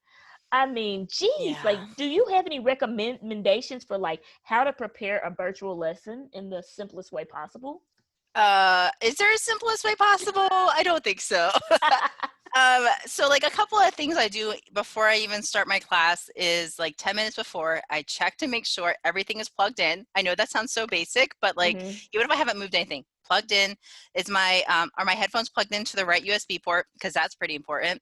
I mean, geez, like, Yeah. do you have any recommendations for like how to prepare a virtual lesson in the simplest way possible? Is there a simplest way possible? I don't think so. So like a couple of things I do before I even start my class is like 10 minutes before I check to make sure everything is plugged in. I know that sounds so basic, but like Mm-hmm. even if I haven't moved anything, plugged in. Is my are my headphones plugged into the right USB port? Because that's pretty important.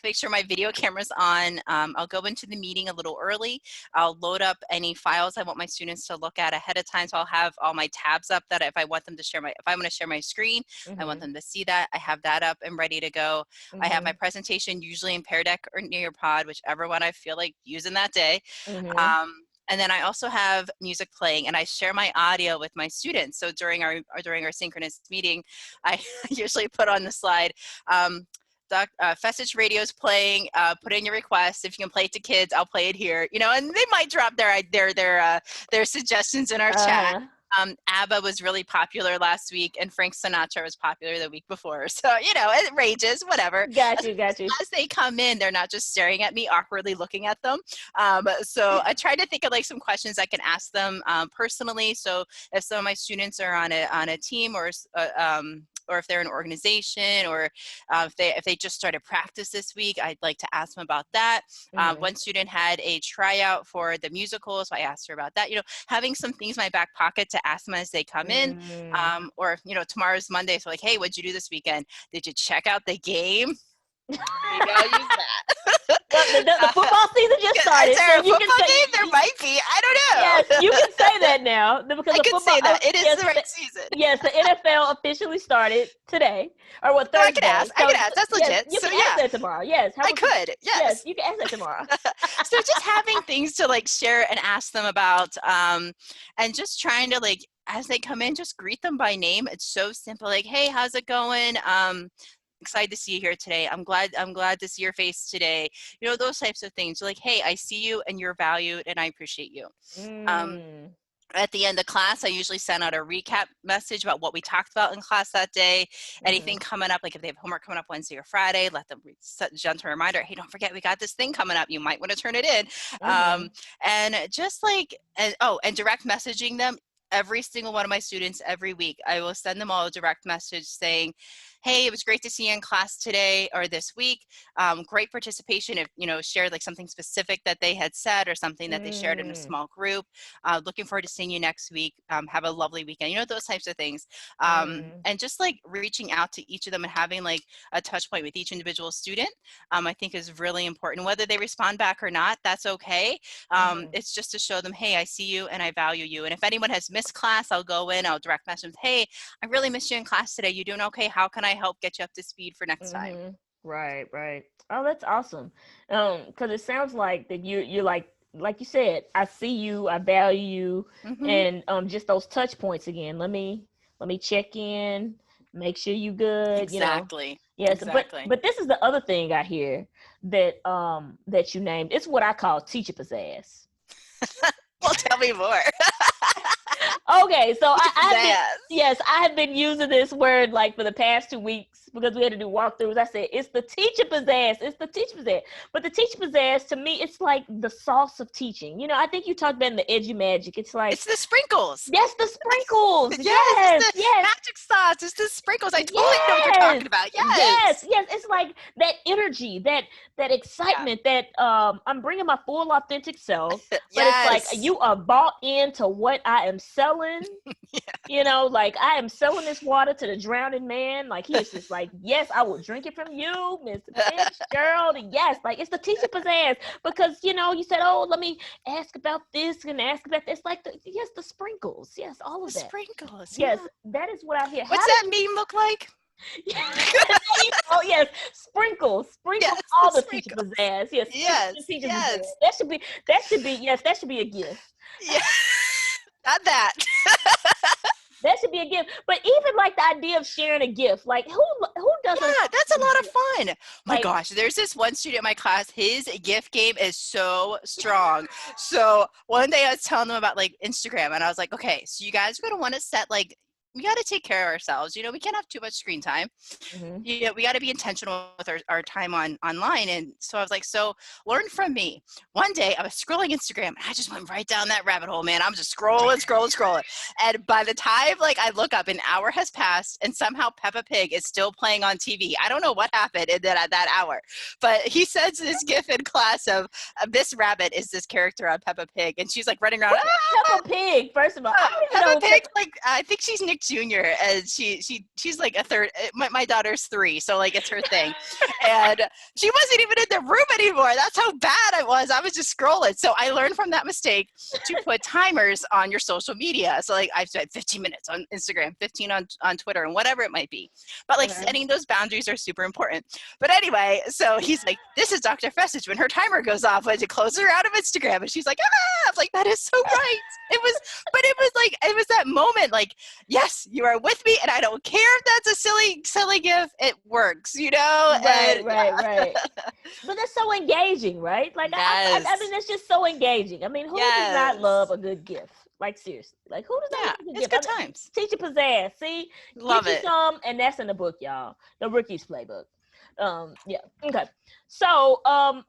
Make sure my video camera's on. I'll go into the meeting a little early. I'll load up any files I want my students to look at ahead of time. So I'll have all my tabs up that if I want them to share if I want to share my screen, I want them to see that. I have that up and ready to go. I have my presentation usually in Pear Deck or Nearpod, whichever one I feel like using that day. And then I also have music playing, and I share my audio with my students. So during our synchronous meeting, I usually put on the slide, Fecich radio's playing. Put in your request. If you can play it to kids, I'll play it here. You know, and they might drop their suggestions in our chat. ABBA was really popular last week, and Frank Sinatra was popular the week before. So, you know, it ranges, whatever. Got you. As they come in, they're not just staring at me, awkwardly looking at them. So I try to think of like some questions I can ask them personally. So if some of my students are on a team or if they're an organization, or if they just started practice this week, I'd like to ask them about that. One student had a tryout for the musical, so I asked her about that. You know, having some things in my back pocket to ask them as they come in. Or, you know, tomorrow's Monday, so like, hey, what'd you do this weekend? Did you check out the game? Maybe I'll use that. The football season just started. Is there so a football game? There might be. I don't know. Yes, you can say that now. Because I can say that. It is the right season. Yes, the NFL officially started today. Or what, Thursday. I can ask. That's legit. Yes, you can ask that tomorrow. Yes. I could. Yes, you can ask that tomorrow. So just having things to like share and ask them about, and just trying to like, as they come in, just greet them by name. It's so simple. Like, hey, how's it going? Excited to see you here today. I'm glad to see your face today. You know, those types of things. So like, hey, I see you and you're valued and I appreciate you. At the end of class, I usually send out a recap message about what we talked about in class that day. Anything coming up, like if they have homework coming up Wednesday or Friday, let them set a gentle reminder, hey, don't forget we got this thing coming up. You might want to turn it in. And just like, and direct messaging them. Every single one of my students every week, I will send them all a direct message saying, hey, it was great to see you in class today or this week. Great participation. If, you know, shared like something specific that they had said or something that they shared in a small group. Looking forward to seeing you next week. Have a lovely weekend. You know, those types of things. And just like reaching out to each of them and having like a touch point with each individual student, I think is really important. Whether they respond back or not, that's okay. It's just to show them, hey, I see you and I value you. And if anyone has missed class, I'll go in, I'll direct message them, hey, I really missed you in class today. You doing okay? How can I help get you up to speed for next time? Right. Oh, that's awesome. Because it sounds like that you're like you said, I see you, I value you, and just those touch points again. Let me check in, make sure you good. Exactly. You know? Yes, exactly. But this is the other thing I hear that that you named. It's what I call teacher pizzazz. Well, tell me more. Okay, so I have been using this word like for the past 2 weeks because we had to do walkthroughs. I said, it's the teacher pizzazz. It's the teacher pizzazz. But the teacher pizzazz, to me, it's like the sauce of teaching. You know, I think you talked about in the edgy magic. It's like... It's the sprinkles. Yes, the sprinkles. Yes, it's the magic sauce. It's the sprinkles. I totally know what you're talking about. Yes. It's like that energy, that excitement that I'm bringing my full authentic self. But it's like you are bought into what I am selling. You know, like I am selling this water to the drowning man. Like he is just like, yes, I will drink it from you, Miss Fitzgerald. Yes, like it's the teacher pizzazz because you know you said, oh, let me ask about this and ask about this. Like the sprinkles, yes, all of that. Sprinkles, yes, that is what I hear. What's that meme look like? Oh yes, sprinkles, all the teacher pizzazz. Yes, teacher pizzazz. That should be a gift. Yeah. Not that. That should be a gift. But even like the idea of sharing a gift, like who doesn't? Yeah, that's a lot of fun. My gosh, there's this one student in my class, his gift game is so strong. So one day I was telling them about like Instagram and I was like, okay, so you guys are going to want to set like, we got to take care of ourselves. You know, we can't have too much screen time. You know, we got to be intentional with our time online. And so I was like, so learn from me. One day I was scrolling Instagram and I just went right down that rabbit hole, man. I'm just scrolling. And by the time like I look up, an hour has passed and somehow Peppa Pig is still playing on TV. I don't know what happened at that hour, but he sends this gif in class of this rabbit is this character on Peppa Pig. And she's like running around. Peppa Pig, first of all. Peppa Pig, like I think she's Nick junior, and she's like a third. My daughter's 3, so like it's her thing, and she wasn't even in the room anymore. That's how bad I was. I was just scrolling. So I learned from that mistake to put timers on your social media. So like I've said 15 minutes on Instagram, 15 on Twitter, and whatever it might be. But like setting those boundaries are super important. But anyway, so he's like, "This is Dr. Fecich when her timer goes off, when it closes her out of Instagram," and she's like, "Ah!" I'm like, "That is so right." It was like it was that moment, like, yes, you are with me, and I don't care if that's a silly gift. It works, you know. Right. But that's so engaging, right? Like, yes. I mean, that's just so engaging. I mean, who does not love a good gift? Like, seriously, like, who does not love a good gift? It's good times. Teacher pizzazz. See, love get it. you some, and that's in the book, y'all. The Rookie's Playbook. Yeah. Okay. So, I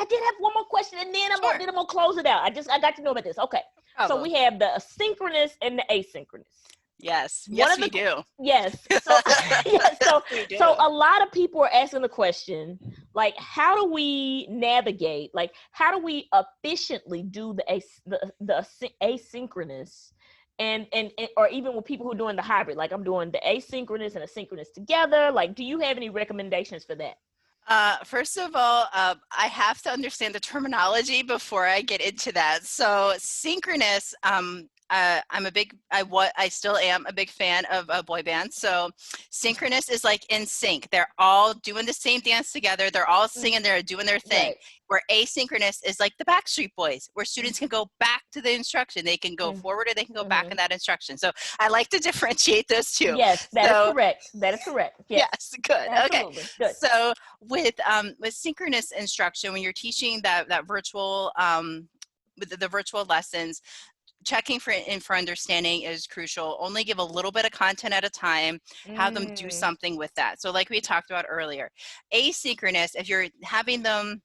did have one more question, and then I'm gonna close it out. I got to know about this. Okay. So we have the asynchronous and the asynchronous. Yes. We do. Yes. So, so a lot of people are asking the question, like, how do we navigate? Like, how do we efficiently do the asynchronous, and or even with people who are doing the hybrid? Like, I'm doing the asynchronous and asynchronous together. Like, do you have any recommendations for that? First of all, I have to understand the terminology before I get into that. So synchronous, I still am a big fan of boy bands. So synchronous is like in sync. They're all doing the same dance together. They're all singing, they're doing their thing. Right. Where asynchronous is like the Backstreet Boys, where students can go back to the instruction. They can go forward or they can go back in that instruction. So I like to differentiate those two. Yes, that is correct. That is correct. Yes, good. Absolutely. Okay. Good. So with synchronous instruction, when you're teaching that virtual with the virtual lessons, checking for understanding is crucial. Only give a little bit of content at a time. Have them do something with that. So like we talked about earlier, asynchronous, if you're having them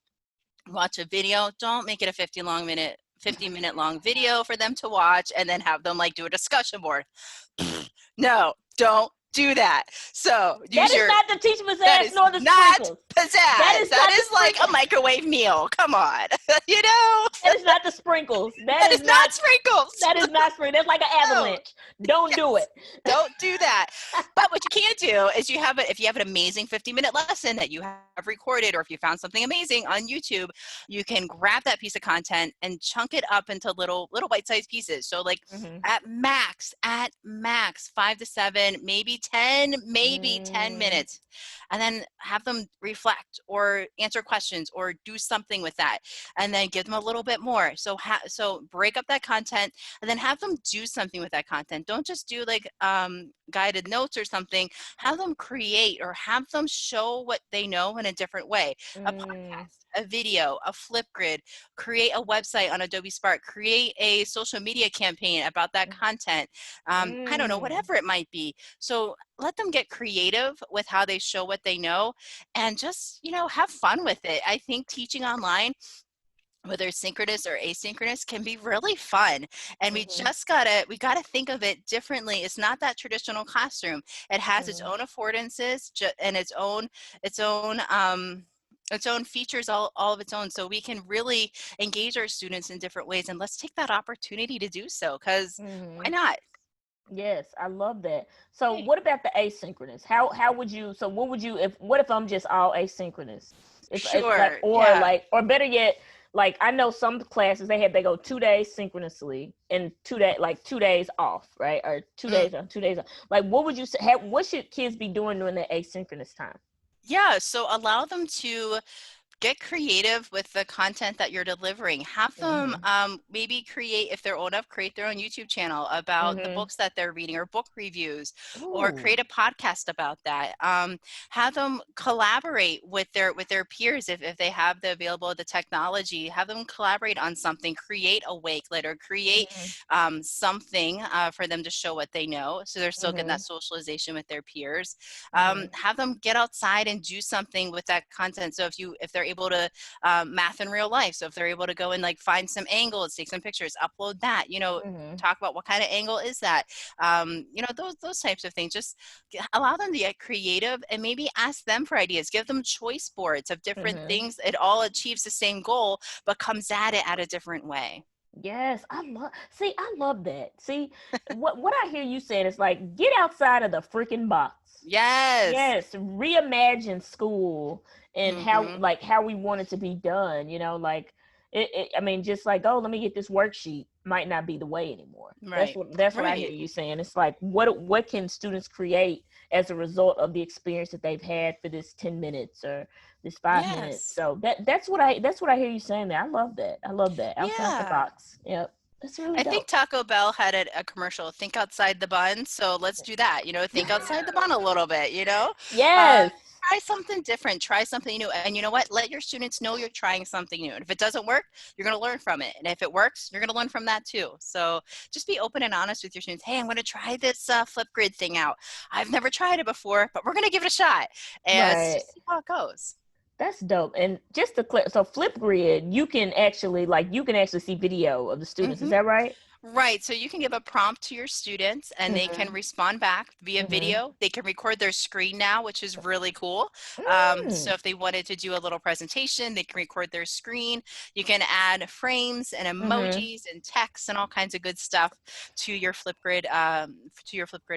watch a video, don't make it a 50-minute long video for them to watch and then have them like do a discussion board. No, don't do that. So that is not the teacher pizzazz nor the sprinkles. Pizzazz. That is like a microwave meal. Come on. You know? That is not the sprinkles. That is not sprinkles. That is not sprinkles. That's like an avalanche. Don't do it. Don't do that. But what you can do is if you have an amazing 50-minute lesson that you have recorded, or if you found something amazing on YouTube, you can grab that piece of content and chunk it up into little bite-sized pieces. So like at max 5 to 7, maybe 10 minutes, and then have them reflect or answer questions or do something with that, and then give them a little bit more. So break up that content and then have them do something with that content. Don't just do like guided notes or something. Have them create or have them show what they know in a different way. A podcast, a video, a Flipgrid, create a website on Adobe Spark, create a social media campaign about that content. I don't know, whatever it might be. So let them get creative with how they show what they know, and just, have fun with it. I think teaching online, whether synchronous or asynchronous, can be really fun. And we gotta think of it differently. It's not that traditional classroom. It has its own affordances and its own features, all of its own. So we can really engage our students in different ways, and let's take that opportunity to do so, because why not? Yes, I love that. So what about the asynchronous? How would you, so what if I'm just all asynchronous? Or better yet, like, I know some classes they go 2 days synchronously and 2 days off, right? Or 2 days on, 2 days off. Like, what would you say? What should kids be doing during the asynchronous time? Yeah, so allow them to get creative with the content that you're delivering. Have them maybe if they're old enough, create their own YouTube channel about the books that they're reading, or book reviews, or create a podcast about that. Have them collaborate with their peers if they have the technology. Have them collaborate on something, create a Wakelet, or create something for them to show what they know, so they're still getting that socialization with their peers. Have them get outside and do something with that content. So if they're able to math in real life, so if they're able to go and like find some angles, take some pictures, upload that, talk about what kind of angle is that, those types of things. Just allow them to get creative, and maybe ask them for ideas. Give them choice boards of different things. It all achieves the same goal, but comes at it at a different way. Yes, I love that. See, what I hear you saying is like, get outside of the freaking box. Yes. Yes, reimagine school and Mm-hmm. how we want it to be done, like I mean, just like, oh, let me get this worksheet might not be the way anymore. Right. That's what I hear Right. you saying. It's like, what can students create as a result of the experience that they've had for this 10 minutes or this 5 minutes. Yes. So that's what I hear you saying there. I love that. I love that. Outside the Yeah. box. Yep. That's really I think dope. Taco Bell had a commercial, think outside the bun. So let's do that, think outside the bun a little bit, Uh, Yes. try something different, try something new. And you know what? Let your students know you're trying something new. And if it doesn't work, you're going to learn from it. And if it works, you're going to learn from that too. So just be open and honest with your students. Hey, I'm going to try this Flipgrid thing out. I've never tried it before, but we're going to give it a shot and Right. just see how it goes. That's dope. And just to clear, so Flipgrid, you can actually see video of the students. Is Hmm. that right? Right. So you can give a prompt to your students and they can Mm-hmm. respond back via Mm-hmm. video. They can record their screen now, which is really cool. So Mm. if they wanted to do a little presentation, they can record their screen. You can add frames and Mm-hmm. emojis and text and all kinds of good stuff to your Flipgrid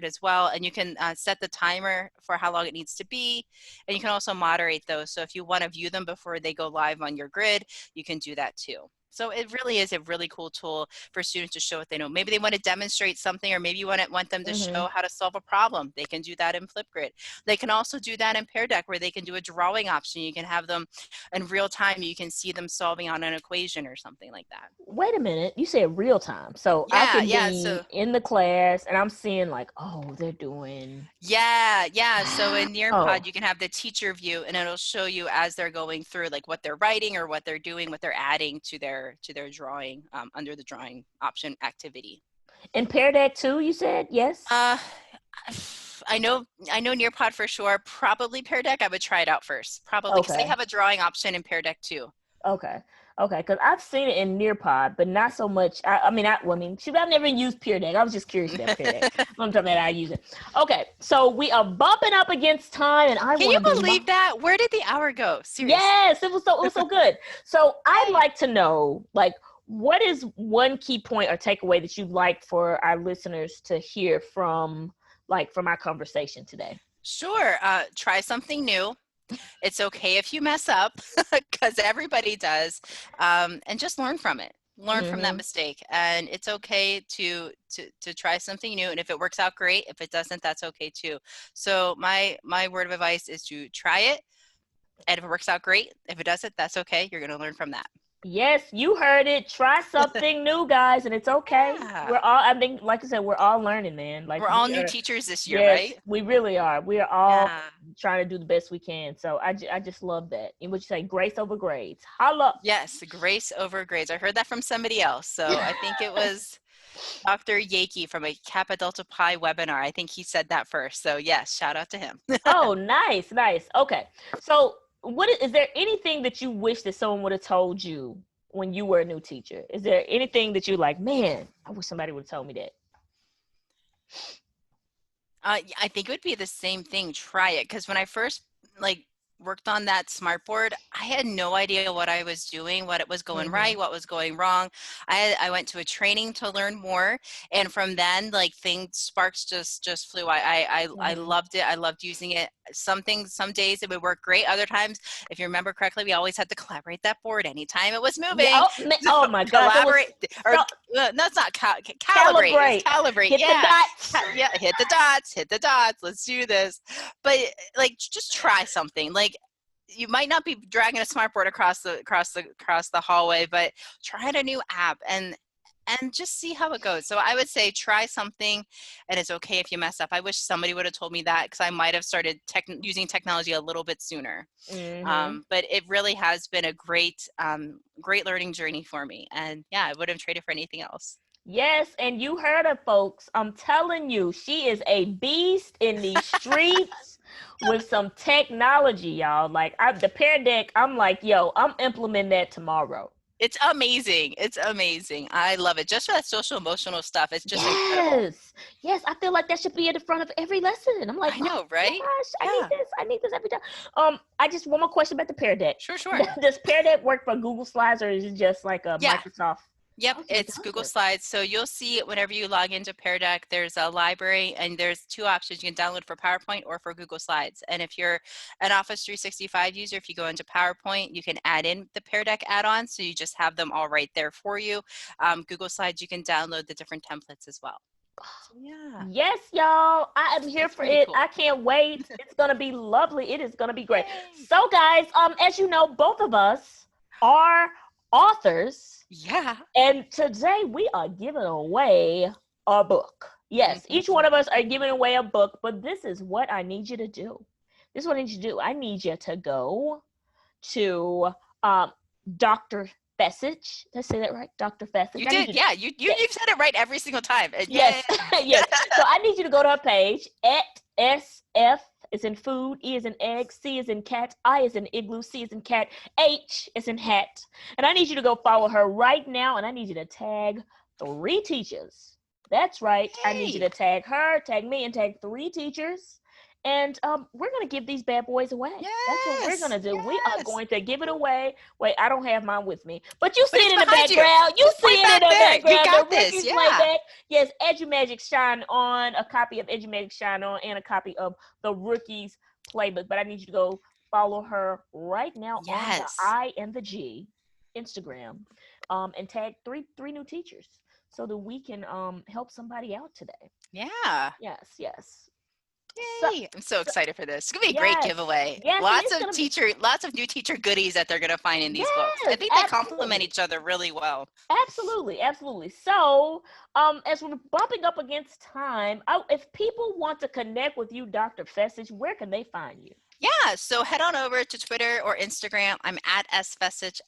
as well. And you can set the timer for how long it needs to be. And you can also moderate those. So if you want to view them before they go live on your grid, you can do that too. So it really is a really cool tool for students to show what they know. Maybe they want to demonstrate something, or maybe you want them to Mm-hmm. show how to solve a problem. They can do that in Flipgrid. They can also do that in Pear Deck, where they can do a drawing option. You can have them in real time. You can see them solving on an equation or something like that. Wait a minute. You said real time. So I Yeah, can yeah. be So in the class and I'm seeing like, oh, they're doing. yeah. So in Oh, Nearpod, you can have the teacher view, and it'll show you as they're going through, like what they're writing or what they're doing, what they're adding to their drawing under the drawing option activity. and Pear Deck too, you said? Yes. Uh, I know Nearpod for sure. Probably Pear Deck. I would try it out first, probably because they Okay. have a drawing option in Pear Deck too. Okay. Okay. Because I've seen it in Nearpod, but not so much. Shoot, I've never used Peer Deck. I was just curious about Peer Deck. I'm talking about I use it. Okay. So we are bumping up against time, and I Can want you to be. believe that? Where did the hour go? Seriously. Yes, it was so good. So I'd Yay. like to know, like, what is one key point or takeaway that you'd like for our listeners to hear from our conversation today? Sure. Try something new. It's okay if you mess up because everybody does, and just learn from it. Learn from that Mm-hmm. mistake, and it's okay to try something new. And if it works out, great. If it doesn't, that's okay too. So my word of advice is to try it, and if it works out, great. If it doesn't, that's okay. You're going to learn from that. Yes, you heard it. Try something new, guys, and it's okay. Yeah, We're all, I think, like I said, we're all learning, man. Like we're all we new are, teachers this year, yes, right? we really are. We are all Yeah. trying to do the best we can. So I just love that. And what you say, grace over grades. Holla. Yes, grace over grades. I heard that from somebody else. So I think it was Dr. Yakey from a Kappa Delta Pi webinar. I think he said that first. So yes, shout out to him. Oh, nice, nice. Okay. So is there anything that you wish that someone would have told you when you were a new teacher? Is there anything that you're like, man, I wish somebody would have told me that? I think it would be the same thing. Try it, because when I first worked on that smartboard, I had no idea what I was doing, what it was going Mm-hmm. right, what was going wrong. I went to a training to learn more, and from then, sparks just flew. I Mm-hmm. loved it. I loved using it. Some days it would work great. Other times, if you remember correctly, we always had to collaborate that board anytime it was Yeah. moving. Oh, oh my gosh, it was Collaborate, or so no, it's not calibrate. It was calibrate. calibrate. Hit the Yeah, dots. yeah. Hit the dots. Hit the dots. Let's do this. But just try something. Like, you might not be dragging a smartboard across the hallway, but try a new app and just see how it goes. So I would say try something, and it's okay if you mess up. I wish somebody would have told me that, because I might have started using technology a little bit sooner. Mm-hmm. But it really has been a great learning journey for me, and yeah, I wouldn't trade it for anything else. Yes, and you heard her, folks. I'm telling you, she is a beast in these streets with some technology, y'all. Like the Pear Deck, I'm like, yo, I'm implementing that tomorrow. It's amazing. It's amazing. I love it. Just for that social emotional stuff, it's just incredible. Yes, yes, I feel like that should be at the front of every lesson. I'm like, I oh know, my right? gosh, Yeah. I need this every time. I just one more question about the Pear Deck. Sure. Does Pear Deck work for Google Slides or is it just like a Yeah. Microsoft? Yep, I'll see what it's that Google works. Slides. So you'll see whenever you log into Pear Deck, there's a library and there's two options. You can download for PowerPoint or for Google Slides. And if you're an Office 365 user, if you go into PowerPoint, you can add in the Pear Deck add-on. So you just have them all right there for you. Google Slides, you can download the different templates as well. So yeah, Yes, y'all. I am here it's for pretty it. cool. I can't wait. It's gonna be lovely. It is gonna be great. Yay. So, guys, as you know, both of us are authors, Yeah. and today we are giving away a book. Yes, each one of us are giving away a book, but this is what I need you to do. This is what I need you to do. I need you to go to Dr. Fecich. Did I say that right? Dr. Fecich. You I need did. you. Yeah, you've said it right every single time. And yay. Yes, yes. So I need you to go to her page at SF is in food, E is in egg, C is in cat, I is in igloo, C is in cat, H is in hat. And I need you to go follow her right now, and I need you to tag 3 teachers. That's right. I need you Yay. to tag her, tag me, and tag 3 teachers. And we're gonna give these bad boys away. That's what we're Yes. gonna do. We are Yes. going to give it away. Wait, I don't have mine with me, but you see But it it's in the behind you. background. You It's see right it in back the there. You background. got The this. Ricky's Yeah. playback. Yes, Edumagic Shine On, a copy of Edumagic Shine On, and a copy of the Rookies Playbook. But I need you to go follow her right now on the Yes. I and the G Instagram, and tag three new teachers so that we can help somebody out today. Yeah. Yes, yes. So, Yay. I'm so so excited for this. It's gonna be a great yes, giveaway. yes, it is gonna be. Lots of new teacher goodies that they're gonna find in these books. I Yes, think they complement absolutely. each other really well. Absolutely, absolutely. So, as we're bumping up against time, if people want to connect with you, Dr. Fecich, where can they find you? Yeah, so head on over to Twitter or Instagram. I'm at sfecich,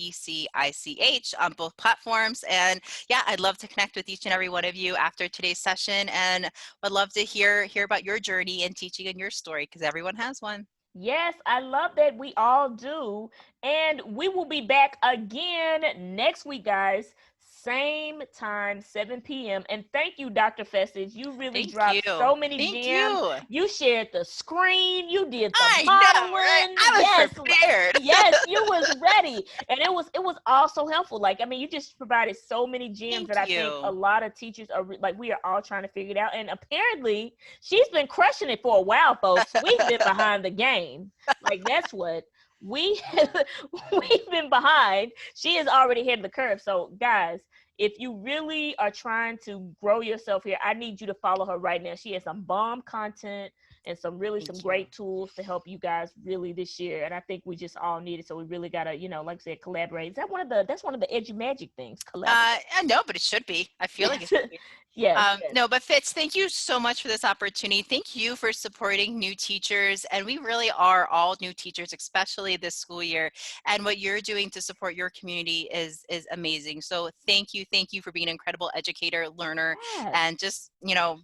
SFECICH on both platforms. And yeah, I'd love to connect with each and every one of you after today's session, and would love to hear about your journey in teaching and your story, because everyone has one. Yes, I love that. We all do. And we will be back again next week, guys. Same time, 7 p.m. And thank you, Dr. Fessage. You really Thank dropped you. so many Thank gems. you. You shared the screen. You did the I know, right? modeling. I was Yes. prepared. Yes, you was ready. And it was all so helpful. Like, I mean, you just provided so many gems Thank that I think a you. lot of teachers are like, we are all trying to figure it out. And apparently she's been crushing it for a while, folks. We've been behind the game. Like, that's what we we've been behind. She is already ahead of the curve. So, guys, if you really are trying to grow yourself here, I need you to follow her right now. She has some bomb content and some Thank you. great tools to help you guys really this year. And I think we just all need it. So we really gotta, like I said, collaborate. Is that that's one of the Edu Magic things? Collaborate. No, but it should be. I feel like it Yes. should be. Yes, yes. No, but Fitz, thank you so much for this opportunity. Thank you for supporting new teachers. And we really are all new teachers, especially this school year. And what you're doing to support your community is amazing. So thank you. Thank you for being an incredible educator, learner, Yes. and just,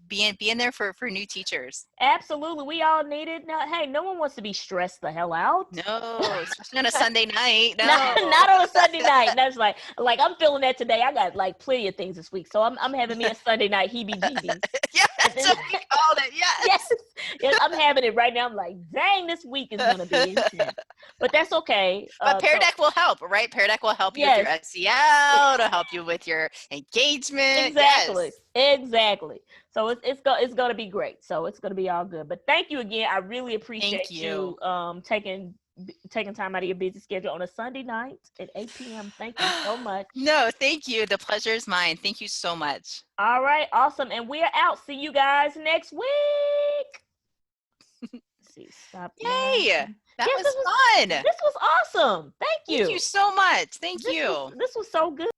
being there for new teachers. Absolutely. We all need it. Now, hey, no one wants to be stressed the hell out. No, especially on a Sunday night. not, No. not on a Sunday night. That's like I'm feeling that today. I got like plenty of things this week. So I'm having me a Sunday night heebie-jeebies. Yeah, that's what we called it. Yes. Yes, yes, I'm having it right now. I'm like, dang, this week is gonna be intense, but that's okay. But Pear Deck will help, right? Pear Deck will help you with your Yes, SEO, to help you with your engagement. exactly, Yes. exactly. So it's gonna be great. So it's gonna be all good. But thank you again. I really Thank appreciate you. you taking time out of your busy schedule on a Sunday night at 8 p.m. Thank you so much. No, thank you. The pleasure is mine. Thank you so much. All right, awesome, and we're out. See you guys next week. See, stop. Yay. That Yes, was fun. this was awesome. Thank you. Thank you so much. Thank you. This was so good.